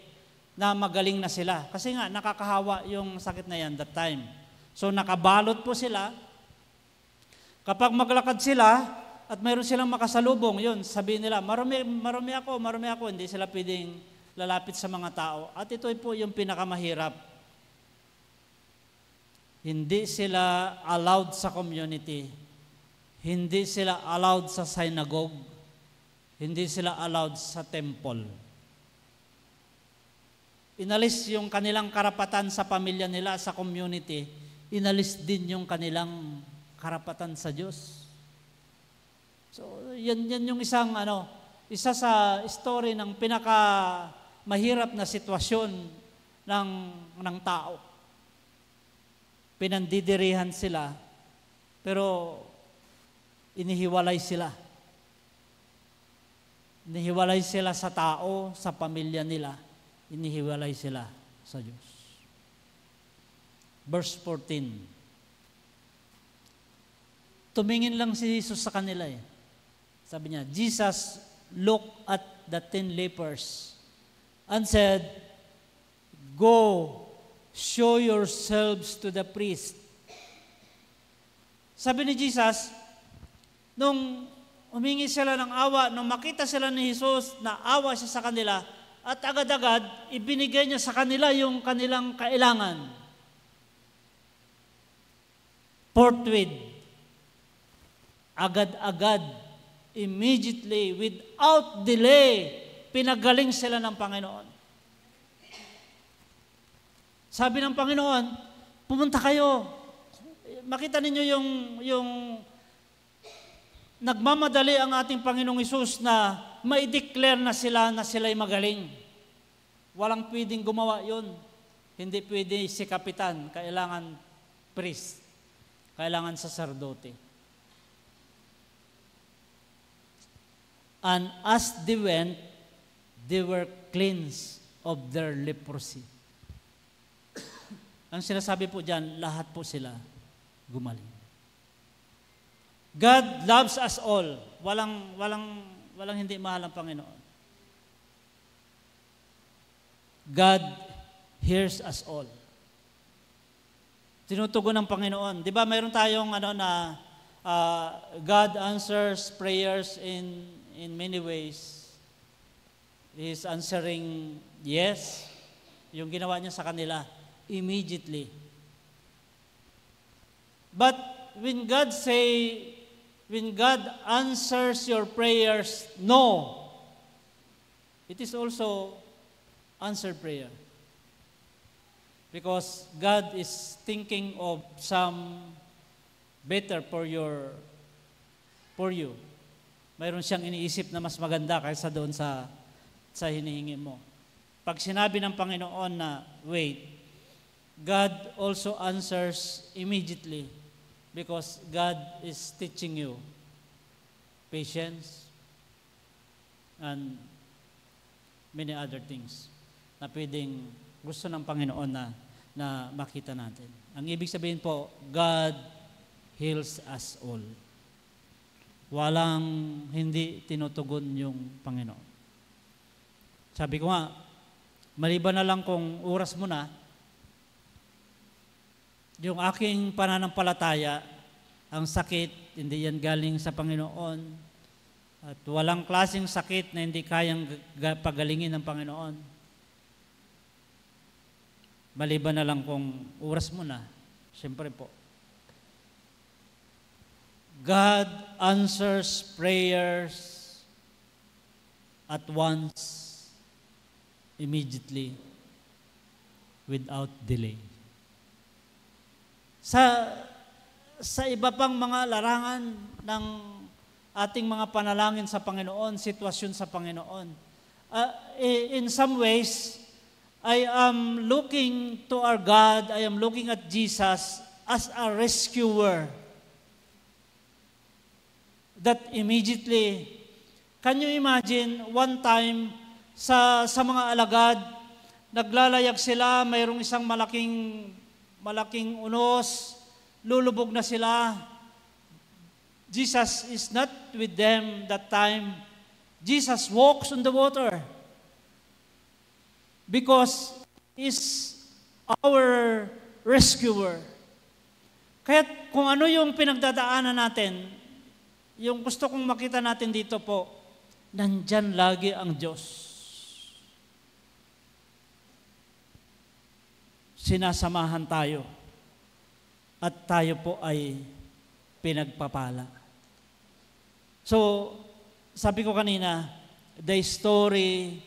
na magaling na sila. Kasi nga, nakakahawa yung sakit na yan that time. So nakabalot po sila. Kapag maglakad sila at mayroon silang makasalubong, yun, sabihin nila, marumi ako, hindi sila pwedeng lalapit sa mga tao. At ito po yung pinakamahirap. Hindi sila allowed sa community. Hindi sila allowed sa synagogue. Hindi sila allowed sa temple. Inalis yung kanilang karapatan sa pamilya nila, sa community. Inalis din yung kanilang karapatan sa Diyos. So, yan yung isa sa story ng mahirap na sitwasyon ng tao. Pinandidirihan sila Pero inihiwalay sila. Inihiwalay sila sa tao, sa pamilya nila. Inihiwalay sila sa Diyos. Verse 14. Tumingin lang si Jesus sa kanila eh. Sabi niya, Jesus looked at the 10 lepers and said, "Go, show yourselves to the priest." Sabi ni Jesus, nung humingi sila ng awa, nung makita sila ni Jesus na awa siya sa kanila, at agad-agad, ibinigay niya sa kanila yung kanilang kailangan. Forthwith, agad-agad, immediately, without delay, pinagaling sila ng Panginoon. Sabi ng Panginoon, pumunta kayo. Makita ninyo yung nagmamadali ang ating Panginoong Hesus na ma-declare na sila'y magaling. Walang pwedeng gumawa yun. Hindi pwede si kapitan, kailangan priest, kailangan saserdote. And as they went, they were cleansed of their leprosy. Ang sinasabi po dyan, lahat po sila gumaling. God loves us all. Walang hindi mahal ang Panginoon. God hears us all. Tinutugon ng Panginoon. Di ba mayroon tayong God answers prayers in many ways. He is answering yes. Yung ginawa niya sa kanila, immediately. But when God answers your prayers, no, it is also answered prayer. Because God is thinking of some better for you. Mayroon siyang iniisip na mas maganda kaysa doon sa hinihingi mo. Pag sinabi ng Panginoon na wait, God also answers immediately because God is teaching you patience and many other things na pwedeng gusto ng Panginoon na makita natin. Ang ibig sabihin po, God heals us all. Walang hindi tinutugon yung Panginoon. Sabi ko nga, maliban na lang kung oras mo na, yung aking pananampalataya, ang sakit, hindi yan galing sa Panginoon. At walang klaseng sakit na hindi kayang pagalingin ng Panginoon. Maliban na lang kung oras mo na, siyempre po. God answers prayers at once, immediately, without delay. Sa iba pang mga larangan ng ating mga panalangin sa Panginoon, sitwasyon sa Panginoon, in some ways, I am looking to our God, I am looking at Jesus as a rescuer. That immediately, can you imagine, one time, sa mga alagad, naglalayag sila, mayroong isang malaking unos, lulubog na sila. Jesus is not with them that time. Jesus walks on the water because He is our rescuer. Kaya kung ano yung pinagdadaanan natin, yung gusto kong makita natin dito po, nandyan lagi ang Diyos. Sinasamahan tayo at tayo po ay pinagpapala. So, sabi ko kanina, the story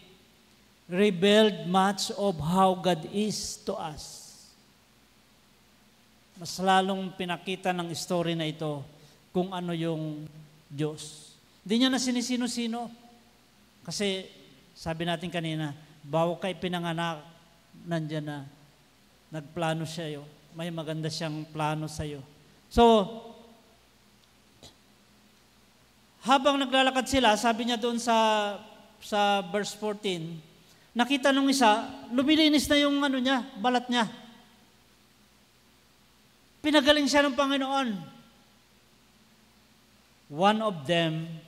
revealed much of how God is to us. Mas lalong pinakita ng story na ito kung ano yung Diyos. Hindi niya na sinisino-sino. Kasi, sabi natin kanina, bago kay pinanganak, nandyan na, nagplano siya yo. May maganda siyang plano sa iyo. So, habang naglalakad sila, sabi niya doon sa verse 14, nakita nung isa, lumilinis na yung balat niya. Pinagaling siya ng Panginoon. One of them,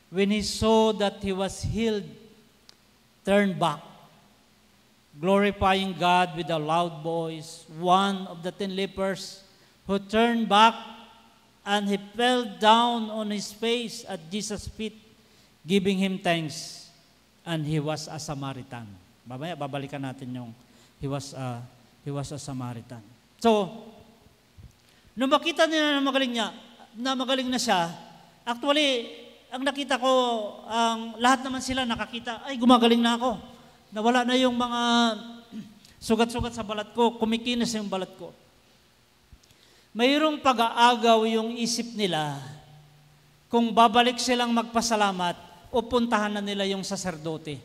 when he saw that he was healed, turned back, glorifying God with a loud voice. One of the 10 lepers who turned back and he fell down on his face at Jesus' feet, giving him thanks. And he was a Samaritan. Mamaya, babalikan natin yung he was a Samaritan. So, nung makita nila na magaling na siya, actually, ang nakita ko, lahat naman sila nakakita, ay gumagaling na ako. Nawala na yung mga sugat-sugat sa balat ko, kumikinis yung balat ko. Mayroong pag-aagaw yung isip nila kung babalik silang magpasalamat o puntahan na nila yung saserdote.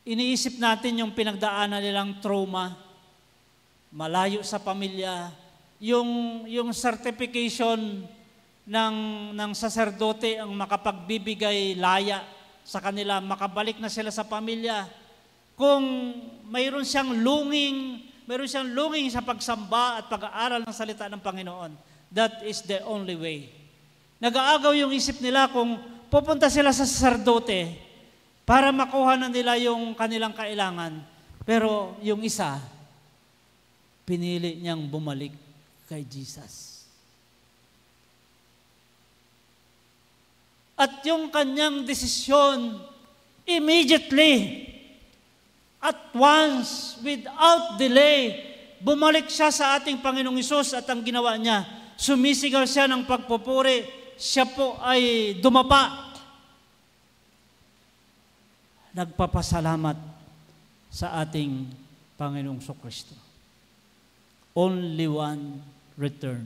Iniisip natin yung pinagdaanan nilang trauma, malayo sa pamilya, yung certification ng saserdote ang makapagbibigay laya sa kanila, makabalik na sila sa pamilya. Kung mayroon siyang longing sa pagsamba at pag-aaral ng salita ng Panginoon, that is the only way. Nag-aagaw yung isip nila kung pupunta sila sa saserdote para makuha na nila yung kanilang kailangan. Pero yung isa, pinili niyang bumalik kay Jesus. At yung kanyang desisyon, immediately, at once, without delay, bumalik siya sa ating Panginoong Hesus at ang ginawa niya, sumisigaw siya ng pagpupuri, siya po ay dumapa. Nagpapasalamat sa ating Panginoong Kristo. Only one return.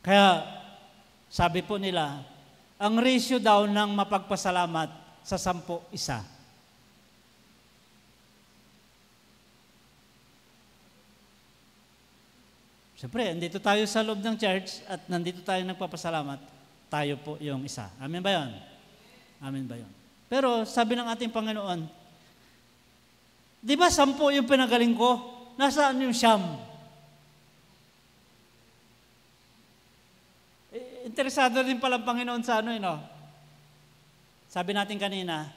Kaya, sabi po nila, ang ratio daw ng mapagpasalamat sa 10, 1. Siyempre, nandito tayo sa loob ng church at nandito tayo nagpapasalamat, tayo po yung isa. Amen ba yun? Amen ba yun? Pero sabi ng ating Panginoon, di ba 10 yung pinagaling ko? Nasaan yung 9? Interesado rin pala ang Panginoon sa Sabi natin kanina,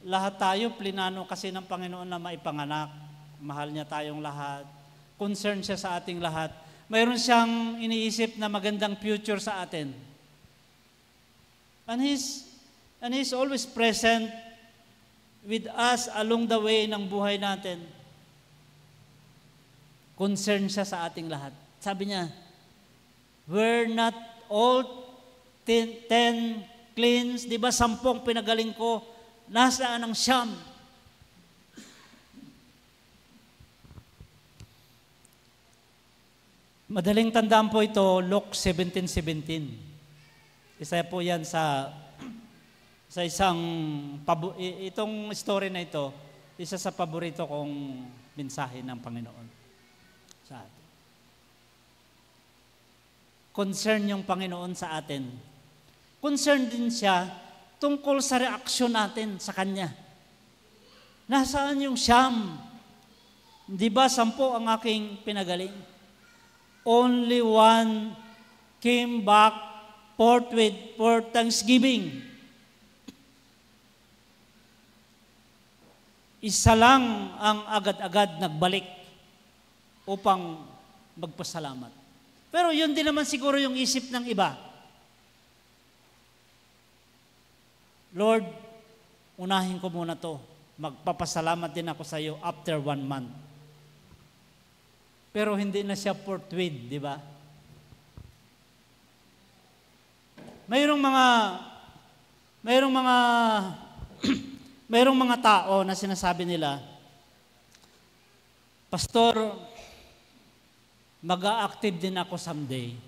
lahat tayo plinano kasi ng Panginoon na maipanganak. Mahal niya tayong lahat. Concern siya sa ating lahat. Mayroon siyang iniisip na magandang future sa atin. And He's always present with us along the way ng buhay natin. Concern siya sa ating lahat. Sabi niya, we're not all 10 cleans, di ba 10 pinagaling ko, nasaan ang 9? Madaling tandaan po ito, Luke 17:17. Isa po yan sa isang, itong story na ito, isa sa paborito kong mensahe ng Panginoon sa atin. Concern yung Panginoon sa atin. Concern din siya tungkol sa reaksyon natin sa Kanya. Nasaan yung 9? Di ba 10 ang aking pinagaling? Only one came back forthwith for thanksgiving. Isa lang ang agad-agad nagbalik upang magpasalamat. Pero yun din naman siguro yung isip ng iba. Lord, unahin ko muna to. Magpapasalamat din ako sa iyo after 1 month. Pero hindi na siya forthwith, di ba? Mayroong mga tao na sinasabi nila, Pastor, mag-a-active din ako someday.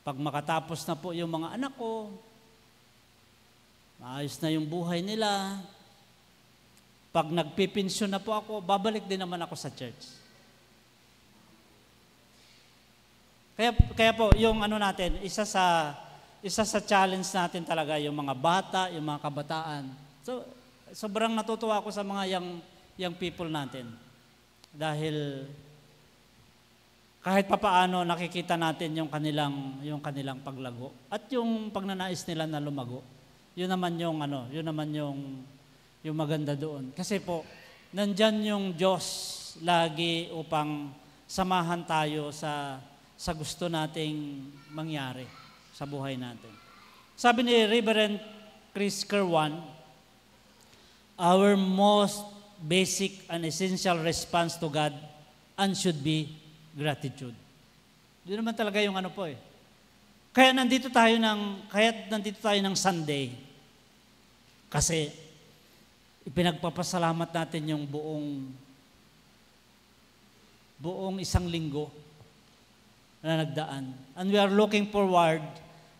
Pag makatapos na po yung mga anak ko, maayos na yung buhay nila, pag nagpipensyon na po ako, babalik din naman ako sa church. Kaya po, yung ano natin, isa sa challenge natin talaga, yung mga bata, yung mga kabataan. So, sobrang natutuwa ako sa mga young people natin. Dahil kahit papaano nakikita natin yung kanilang paglago at yung pagnanais nila na lumago. Yun naman yung maganda doon. Kasi po, nandyan yung Diyos lagi upang samahan tayo sa gusto nating mangyari sa buhay natin. Sabi ni Reverend Chris Kerwan, our most basic and essential response to God and should be gratitude. Yun naman talaga yung ano po eh. Kaya nandito tayo ng Sunday. Kasi ipinagpapasalamat natin yung buong isang linggo na nagdaan. And we are looking forward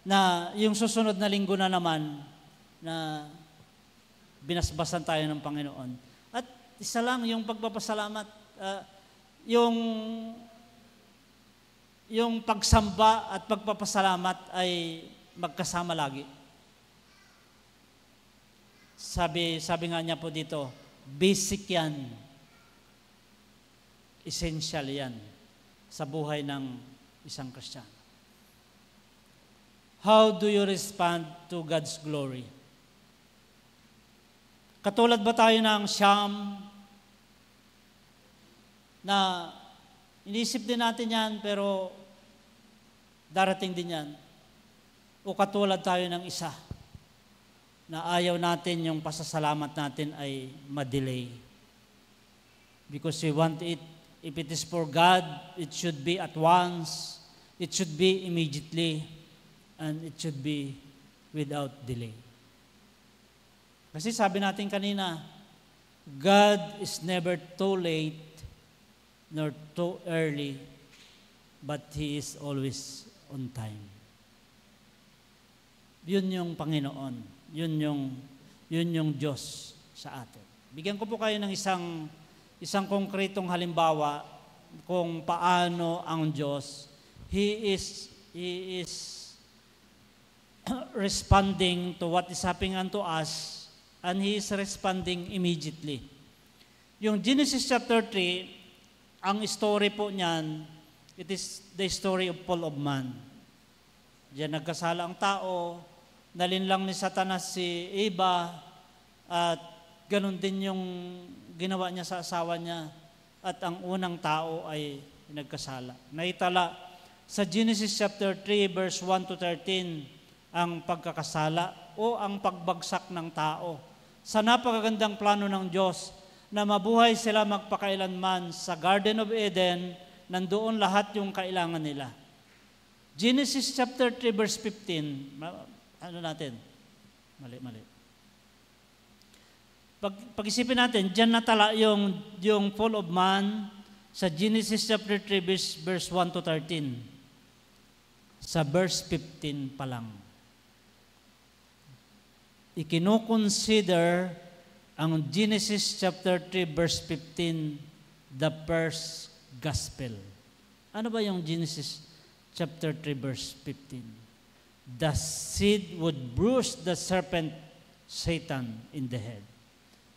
na yung susunod na linggo na naman na binasbasan tayo ng Panginoon. At isa lang yung pagpapasalamat, yung pagsamba at pagpapasalamat ay magkasama lagi. Sabi nga niya po dito, basic yan. Essential yan sa buhay ng isang Kristiyano. How do you respond to God's glory? Katulad ba tayo ng Siyam na inisip din natin yan pero darating din yan? O katulad tayo ng isa na ayaw natin yung pasasalamat natin ay ma-delay? Because we want it, if it is for God, it should be at once, it should be immediately, and it should be without delay. Kasi sabi natin kanina, God is never too late nor too early, but He is always on time. Yun yung Panginoon. Yun yung Diyos sa atin. Bigyan ko po kayo ng isang konkretong halimbawa kung paano ang Diyos, He is responding to what is happening unto us, and He is responding immediately. Yung Genesis chapter 3, ang story po niyan, it is the story of fall of man. Diyan nagkasala ang tao, nalinlang ni Satanas si Eva, at ganun din yung ginawa niya sa asawa niya, at ang unang tao ay nagkasala. Naitala sa Genesis chapter 3 verse 1 to 13 ang pagkakasala o ang pagbagsak ng tao sa napakagandang plano ng Diyos na mabuhay sila magpakailanman sa Garden of Eden, nandoon lahat yung kailangan nila. Genesis chapter 3 verse 15, ano natin? Mali. Pag-isipin natin, dyan natala yung fall of man sa Genesis chapter 3 verse 1 to 13. Sa verse 15 pa lang. Ikinukonsider ang Genesis chapter 3 verse 15 the first gospel. Ano ba yung Genesis chapter 3 verse 15? The seed would bruise the serpent Satan in the head.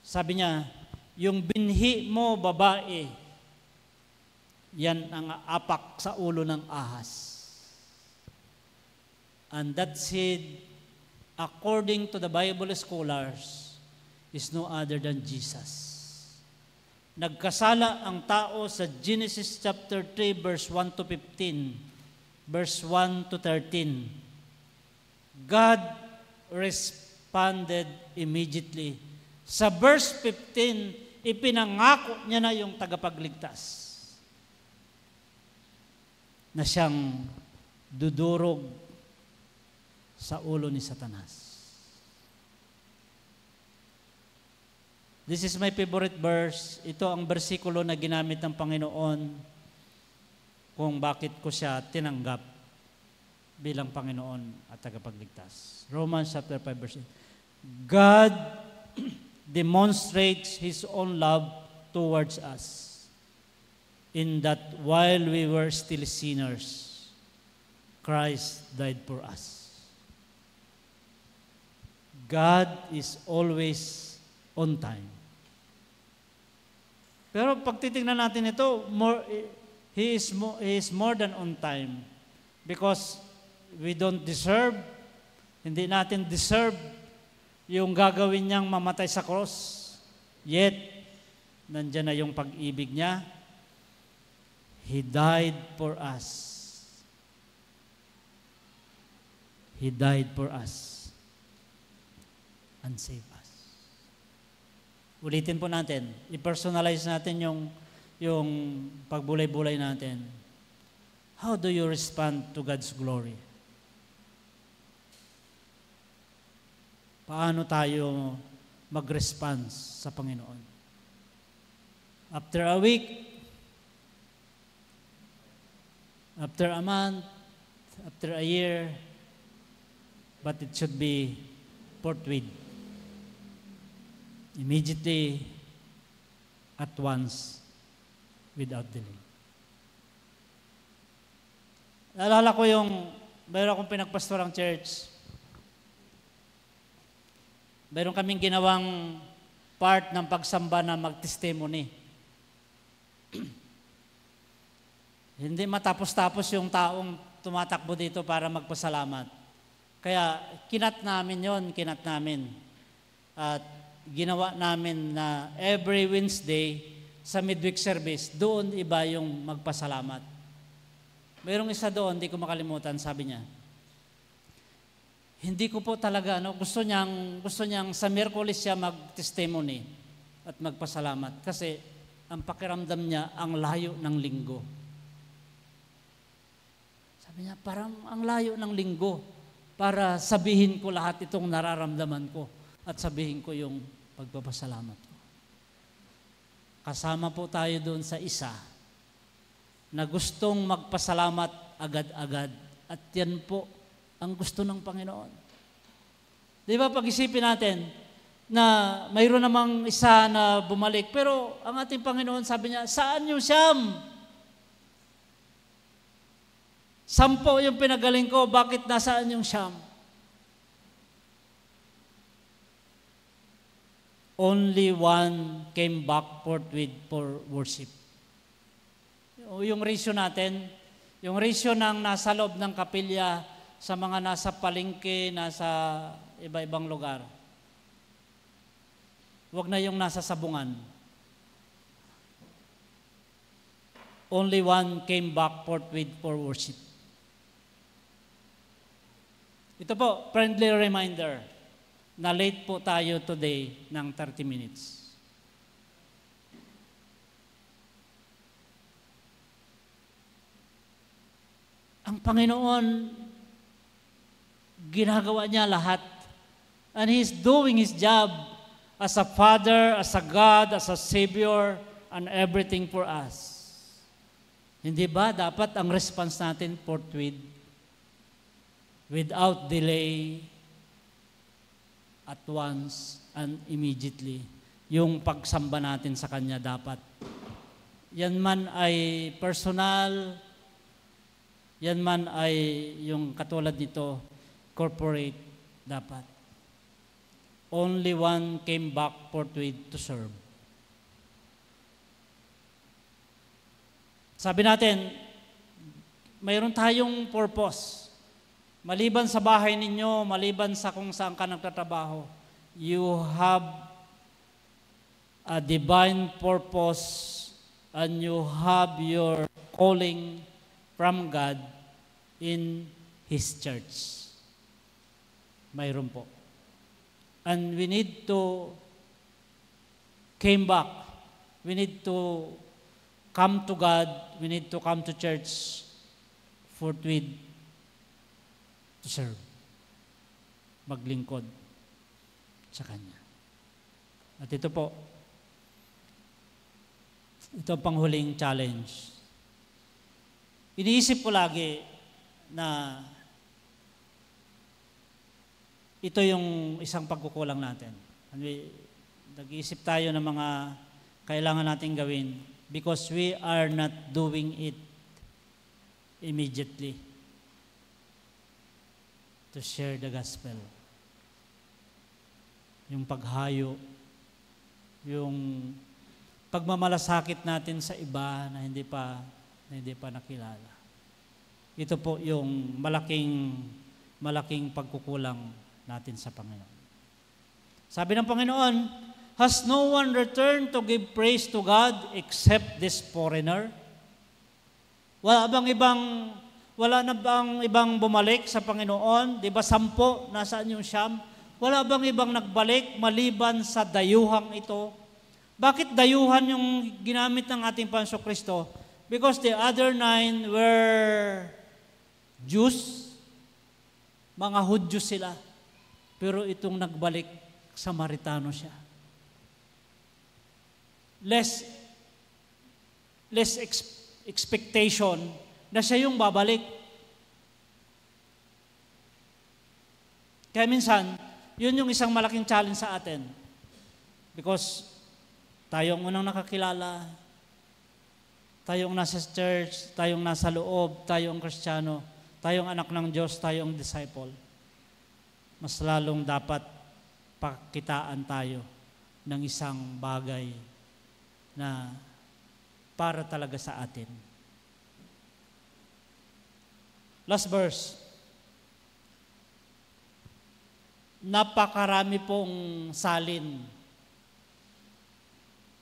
Sabi niya, yung binhi mo, babae, yan ang apak sa ulo ng ahas. And that seed, according to the Bible scholars, is no other than Jesus. Nagkasala ang tao sa Genesis chapter 3 verse 1 to 15, verse 1 to 13. God responded immediately. Sa verse 15, ipinangako niya na yung tagapagligtas na siyang dudurog sa ulo ni Satanas. This is my favorite verse. Ito ang bersikulo na ginamit ng Panginoon kung bakit ko siya tinanggap bilang Panginoon at tagapagligtas. Romans chapter 5 verse 8. God demonstrates His own love towards us in that while we were still sinners, Christ died for us. God is always on time. Pero pag titingnan natin ito, He is more than on time. Because we don't deserve, hindi natin deserve yung gagawin niyang mamatay sa cross. Yet, nandiyan na yung pag-ibig niya. He died for us. He died for us and saved us. Ulitin po natin, i-personalize natin yung pagbulay-bulay natin. How do you respond to God's glory? Paano tayo mag-response sa Panginoon? After a week, after a month, after a year, but it should be forthwith. Immediately, at once, without delay. Naalala ko mayroon akong pinagpastorang church. Mayroon kaming ginawang part ng pagsamba na mag-testimony. Hindi matapos-tapos yung taong tumatakbo dito para magpasalamat. Kaya kinat namin. At ginawa namin na every Wednesday sa midweek service, doon iba yung magpasalamat. Mayroong isa doon, hindi ko makalimutan, sabi niya, hindi ko po talaga, gusto niyang sa Miyerkules siya mag-testimony at magpasalamat kasi ang pakiramdam niya ang layo ng linggo. Sabi niya, parang ang layo ng linggo para sabihin ko lahat itong nararamdaman ko at sabihin ko yung pagpapasalamat ko. Kasama po tayo doon sa isa na gustong magpasalamat agad-agad at yan po ang gusto ng Panginoon. Di ba pag-isipin natin na mayroon namang isa na bumalik, pero ang ating Panginoon sabi niya, saan yung siyam? 10 yung pinagaling ko, bakit nasaan yung siyam? Only one came back forthwith for worship. Yung ratio natin, yung ratio ng nasa loob ng kapilya sa mga nasa palengke, nasa iba-ibang lugar. Huwag na yung nasa sabungan. Only one came back forthwith for worship. Ito po, friendly reminder na late po tayo today ng 30 minutes. Ang Panginoon, ginagawa niya lahat. And He's doing His job as a Father, as a God, as a Savior, and everything for us. Hindi ba dapat ang response natin forthwith, without delay, at once, and immediately, yung pagsamba natin sa Kanya dapat. Yan man ay personal, yan man ay yung katulad nito, corporate, dapat. Only one came back forthwith to serve. Sabi natin, mayroon tayong purpose. Maliban sa bahay ninyo, maliban sa kung saan ka nagtatrabaho, you have a divine purpose and you have your calling from God in His church. Mayroon po. And we need to came back. We need to come to God. We need to come to church forthwith to serve. Maglingkod sa Kanya. At ito po, ito ang panghuling challenge. Iniisip ko lagi na ito yung isang pagkukulang natin. Nag-iisip tayo ng mga kailangan natin gawin because we are not doing it immediately. to share the gospel. Yung paghayo, yung pagmamalasakit natin sa iba na hindi pa nakilala. Ito po yung malaking pagkukulang natin sa Panginoon. Sabi ng Panginoon, has no one returned to give praise to God except this foreigner? Wala na bang ibang bumalik sa Panginoon? Di ba 10? Nasaan yung siyam? Wala bang ibang nagbalik maliban sa dayuhang ito? Bakit dayuhan yung ginamit ng ating Panginoon Kristo? Because the other 9 were Jews, mga Hudyo sila. Pero itong nagbalik, Samaritano siya. Less expectation na siya yung babalik. Kaya minsan, yun yung isang malaking challenge sa atin. Because tayong unang nakakilala, tayong nasa church, tayong nasa loob, tayong Kristiyano, tayong anak ng Diyos, tayong disciple. Mas lalong dapat pakitaan tayo ng isang bagay na para talaga sa atin. Last verse. Napakarami pong salin.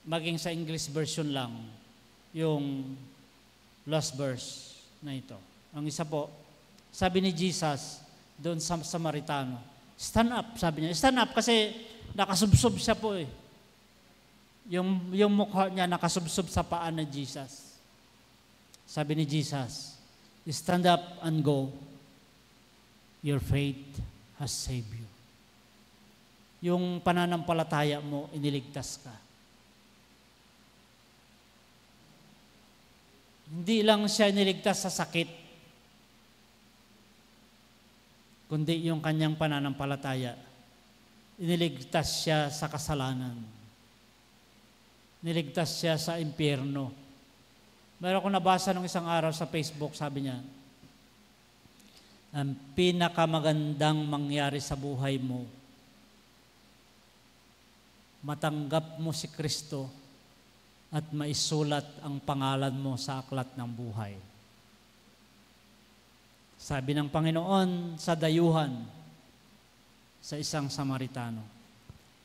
Maging sa English version lang, yung last verse na ito. Ang isa po, sabi ni Jesus doon sa Samaritano, stand up, sabi niya. Stand up kasi nakasubsob siya po eh. Yung mukha niya nakasubsob sa paa ni Jesus. Sabi ni Jesus, stand up and go. Your faith has saved you. Yung pananampalataya mo, iniligtas ka. Hindi lang siya iniligtas sa sakit, kundi yung kanyang pananampalataya, iniligtas siya sa kasalanan. Niligtas siya sa impyerno. Meron akong nabasa nung isang araw sa Facebook, sabi niya, ang pinakamagandang mangyari sa buhay mo, matanggap mo si Kristo at maisulat ang pangalan mo sa aklat ng buhay. Sabi ng Panginoon sa dayuhan, sa isang Samaritano,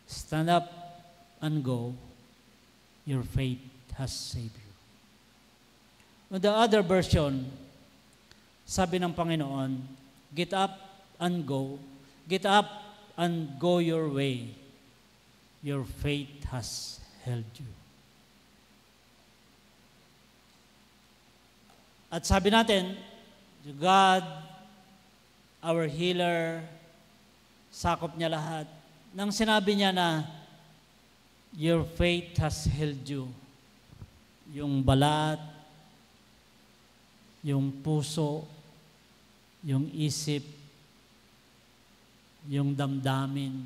stand up and go, your faith has saved you. On the other version, sabi ng Panginoon, get up and go your way, your faith has held you. At sabi natin, God, our healer, sakop niya lahat. Nang sinabi niya na, your faith has held you, yung balat, yung puso, yung isip, yung damdamin.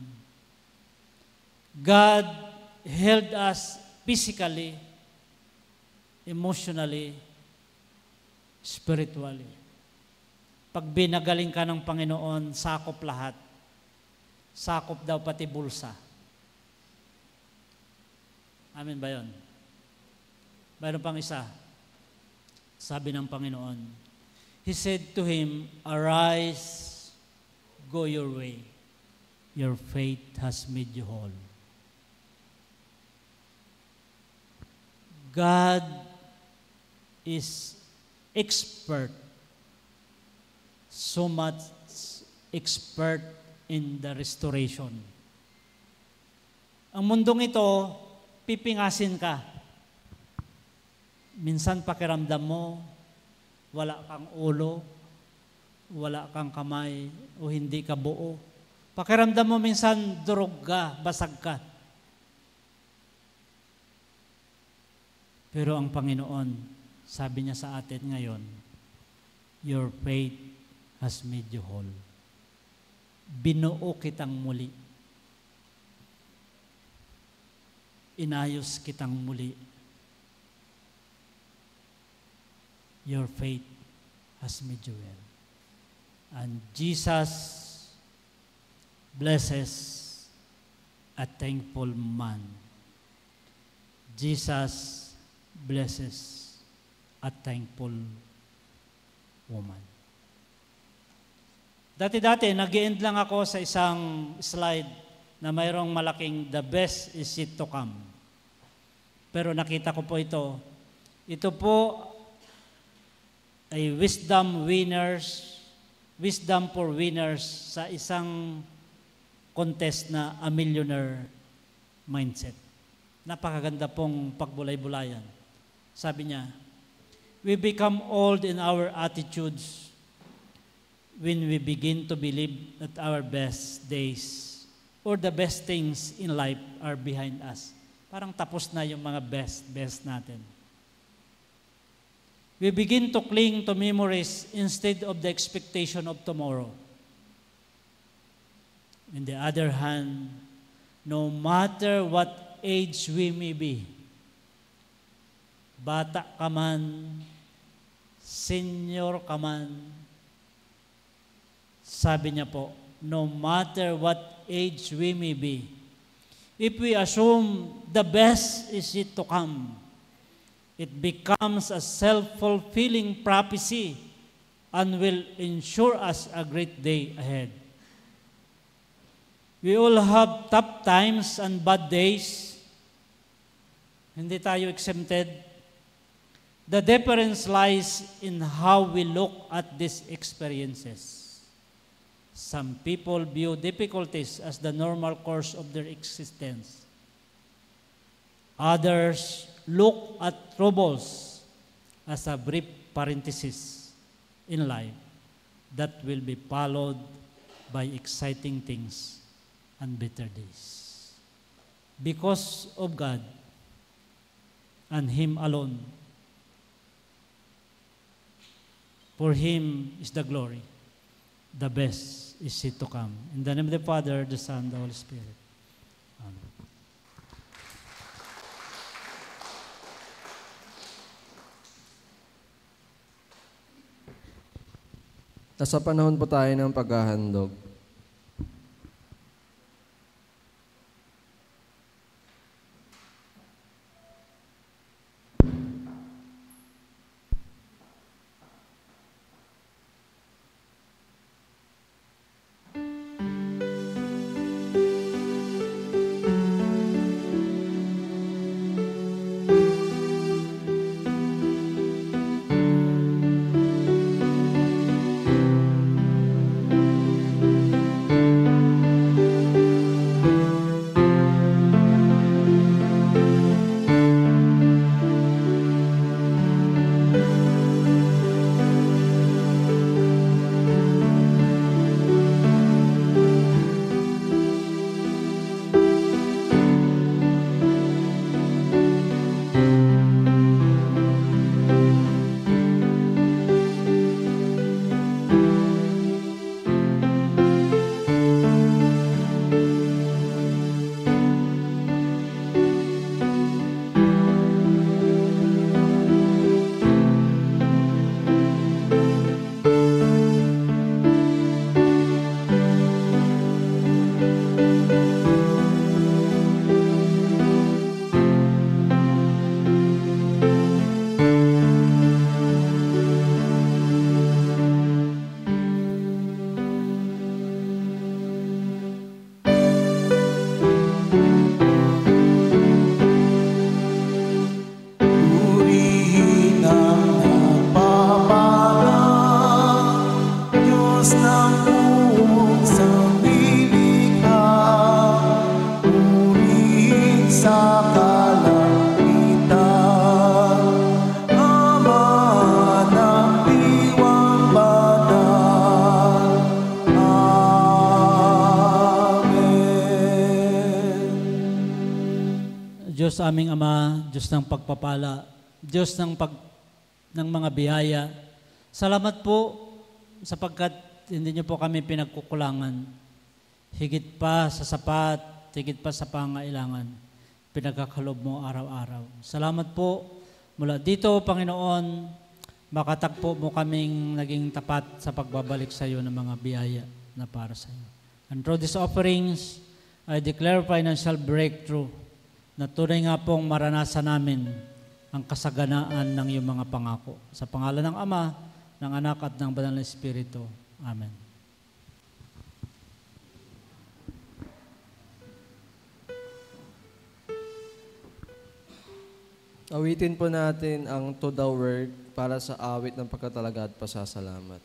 God held us physically, emotionally, spiritually. Pag binagaling ka ng Panginoon, sakop lahat. Sakop daw pati bulsa. Amen ba yun? Mayroon pang isa. Sabi ng Panginoon, He said to him, arise, go your way. Your faith has made you whole. God is expert, so much expert in the restoration. Ang mundong ito, pipingasin ka. Minsan pakiramdam mo, wala kang ulo, wala kang kamay, o hindi ka buo. Pakiramdam mo minsan durog ka, basag ka. Pero ang Panginoon, sabi niya sa atin ngayon, your faith has made you whole. Binuo kitang muli. Inayos kitang muli. Your faith has made you well. And Jesus blesses a thankful man. Jesus blesses a thankful woman. Dati-dati, nag-i-end lang ako sa isang slide na mayroong malaking the best is yet to come. Pero nakita ko po ito. Ito po ay wisdom for winners sa isang contest na a millionaire mindset. Napakaganda pong pagbulay-bulayan. Sabi niya, we become old in our attitudes when we begin to believe that our best days or the best things in life are behind us. Parang tapos na yung mga best natin. We begin to cling to memories instead of the expectation of tomorrow. On the other hand, no matter what age we may be, bata ka man, senior ka man, sabi niya po, no matter what age we may be, if we assume the best is yet to come, it becomes a self-fulfilling prophecy and will ensure us a great day ahead. We all have tough times and bad days. Hindi tayo exempted. The difference lies in how we look at these experiences. Some people view difficulties as the normal course of their existence. Others look at troubles as a brief parenthesis in life that will be followed by exciting things and better days. Because of God and Him alone, for Him is the glory. The best is yet to come. In the name of the Father, the Son, the Holy Spirit. Amen. Nasa panahon po tayo ng paghahandog. Diyos aming Ama, Diyos ng pagpapala, Diyos ng mga biyaya. Salamat po sapagkat hindi niyo po kami pinagkukulangan. Higit pa sa sapat, higit pa sa pangailangan, pinagkakalob mo araw-araw. Salamat po mula dito, Panginoon, makatagpo mo kaming naging tapat sa pagbabalik sa iyo ng mga biyaya na para sa iyo. And through these offerings, I declare financial breakthrough na tunay nga pong maranasan namin ang kasaganaan ng iyong mga pangako. Sa pangalan ng Ama, ng Anak at ng Banal na Espiritu. Amen. Awitin po natin ang To the Word para sa awit ng pagkatalaga at pasasalamat.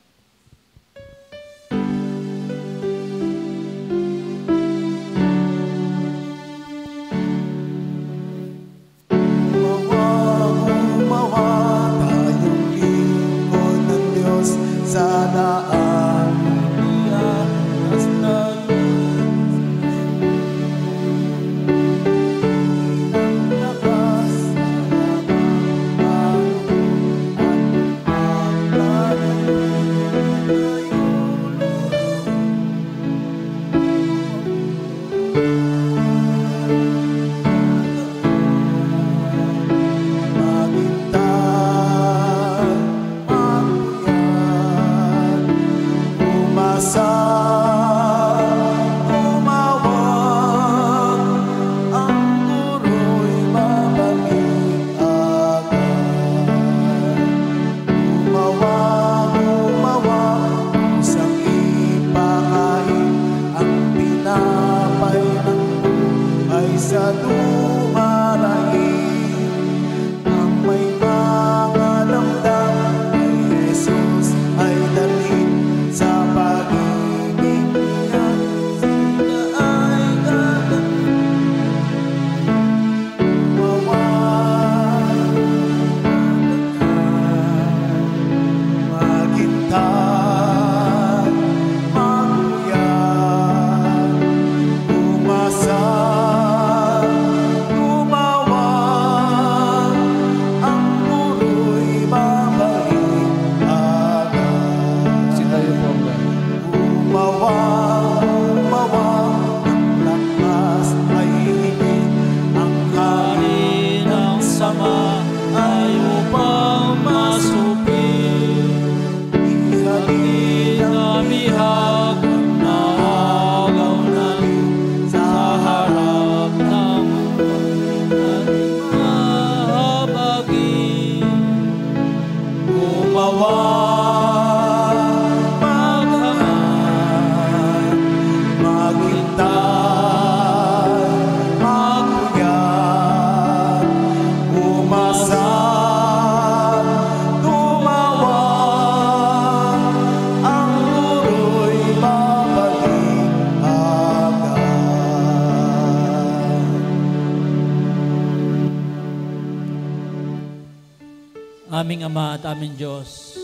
Aming Ama at aming Diyos,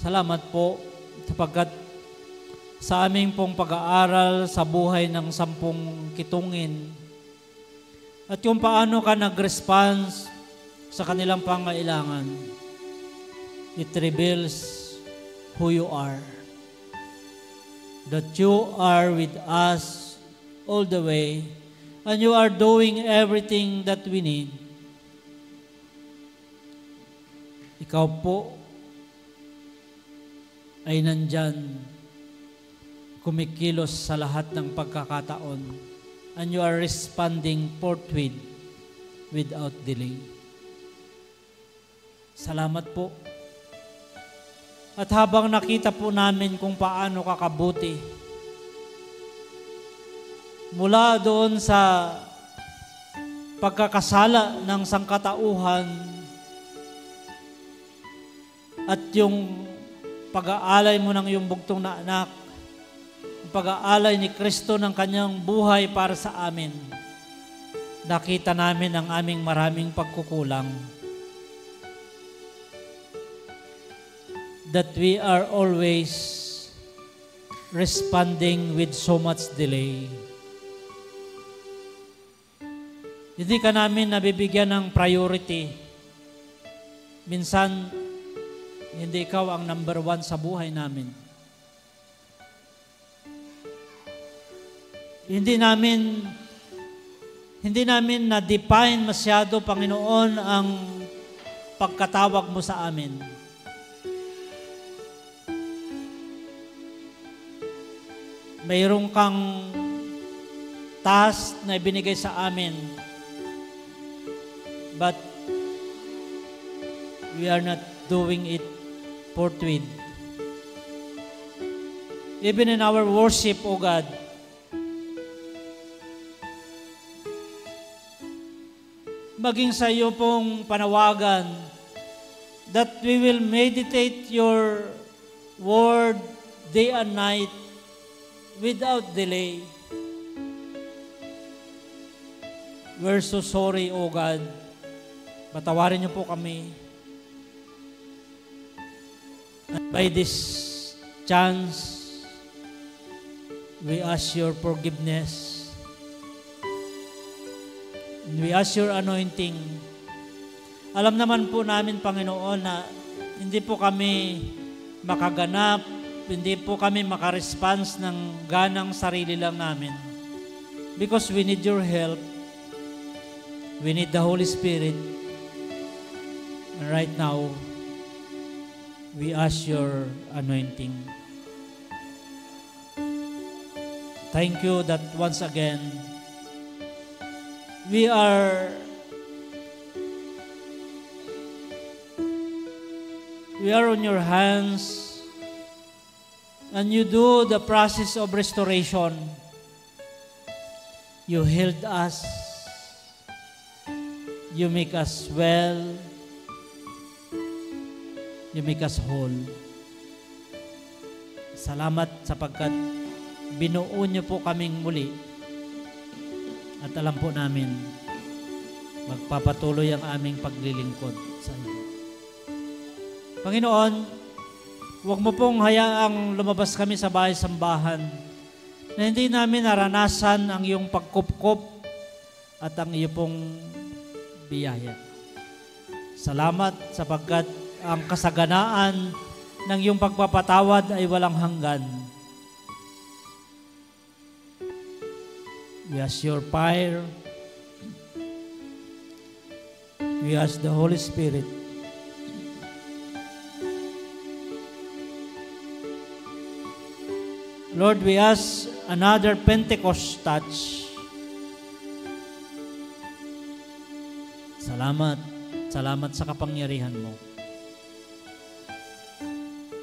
salamat po sapagkat sa aming pong pag-aaral sa buhay ng 10 kitungin at kung paano ka nag-response sa kanilang pangailangan, it reveals who you are. That you are with us all the way and you are doing everything that we need. Ikaw po ay nandyan, kumikilos sa lahat ng pagkakataon, and you are responding forthwith without delay. Salamat po. At habang nakita po namin kung paano kakabuti, mula doon sa pagkakasala ng sangkatauhan, at yung pag-aalay mo ng iyong bugtong na anak, ang pag-aalay ni Kristo ng kanyang buhay para sa amin, nakita namin ang aming maraming pagkukulang. That we are always responding with so much delay. Hindi ka namin nabibigyan ng priority. Minsan, hindi ikaw ang number 1 sa buhay namin. Hindi namin na-define masyado, Panginoon, ang pagkatawag mo sa amin. mayroon kang task na ibinigay sa amin, but we are not doing it forthwith. Even in our worship, O God, maging sa iyo pong panawagan that we will meditate your word day and night without delay. We're so sorry, O God. Patawarin niyo po kami. And by this chance, we ask your forgiveness. And we ask your anointing. Alam naman po namin, Panginoon, na hindi po kami makaganap, hindi po kami makaresponse ng ganang sarili lang namin. Because we need your help. We need the Holy Spirit. And right now, we ask your anointing. Thank you that once again, we are on your hands, and you do the process of restoration. You healed us. You make us well. You make us whole. Salamat sapagkat binuo niyo po kaming muli. At alam po namin, magpapatuloy ang aming paglilingkod sa iyo. Panginoon, huwag mo pong hayaang lumabas kami sa bahay-sambahan na hindi namin naranasan ang iyong pagkupkop at ang iyong pong biyaya. Salamat sapagkat ang kasaganaan ng iyong pagpapatawad ay walang hanggan. We ask your fire. We ask the Holy Spirit. Lord, we ask another Pentecost touch. Salamat. Salamat sa kapangyarihan mo.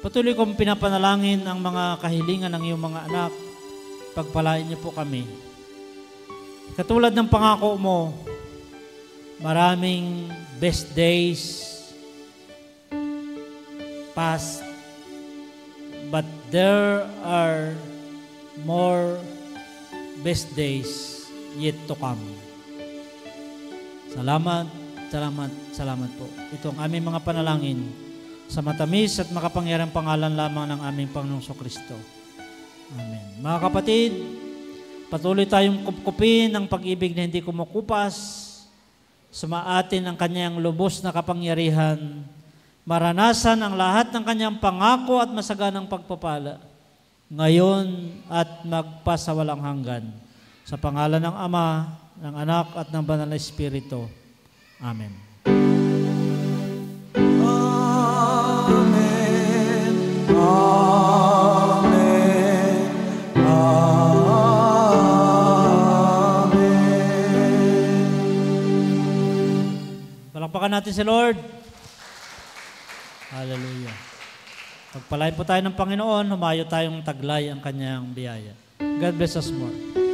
Patuloy kong pinapanalangin ang mga kahilingan ng iyong mga anak. Pagpalain niyo po kami. Katulad ng pangako mo, maraming best days past, but there are more best days yet to come. Salamat, salamat, salamat po. Ito ang aming mga panalangin sa matamis at makapangyarang pangalan lamang ng aming Panginoong Kristo. Amen. Mga kapatid, patuloy tayong kupkupin ang pag-ibig na hindi kumukupas, sumaatin ang kanyang lubos na kapangyarihan, maranasan ang lahat ng kanyang pangako at masaganang pagpapala, ngayon at magpasawalang hanggan. Sa pangalan ng Ama, ng Anak at ng Banal na Espiritu. Amen. Amen. Amen. Amen. Palakpakan natin si Lord. Hallelujah. Pagpalain po tayo ng Panginoon, humayo tayong taglay ang kanyang biyaya. God bless us more.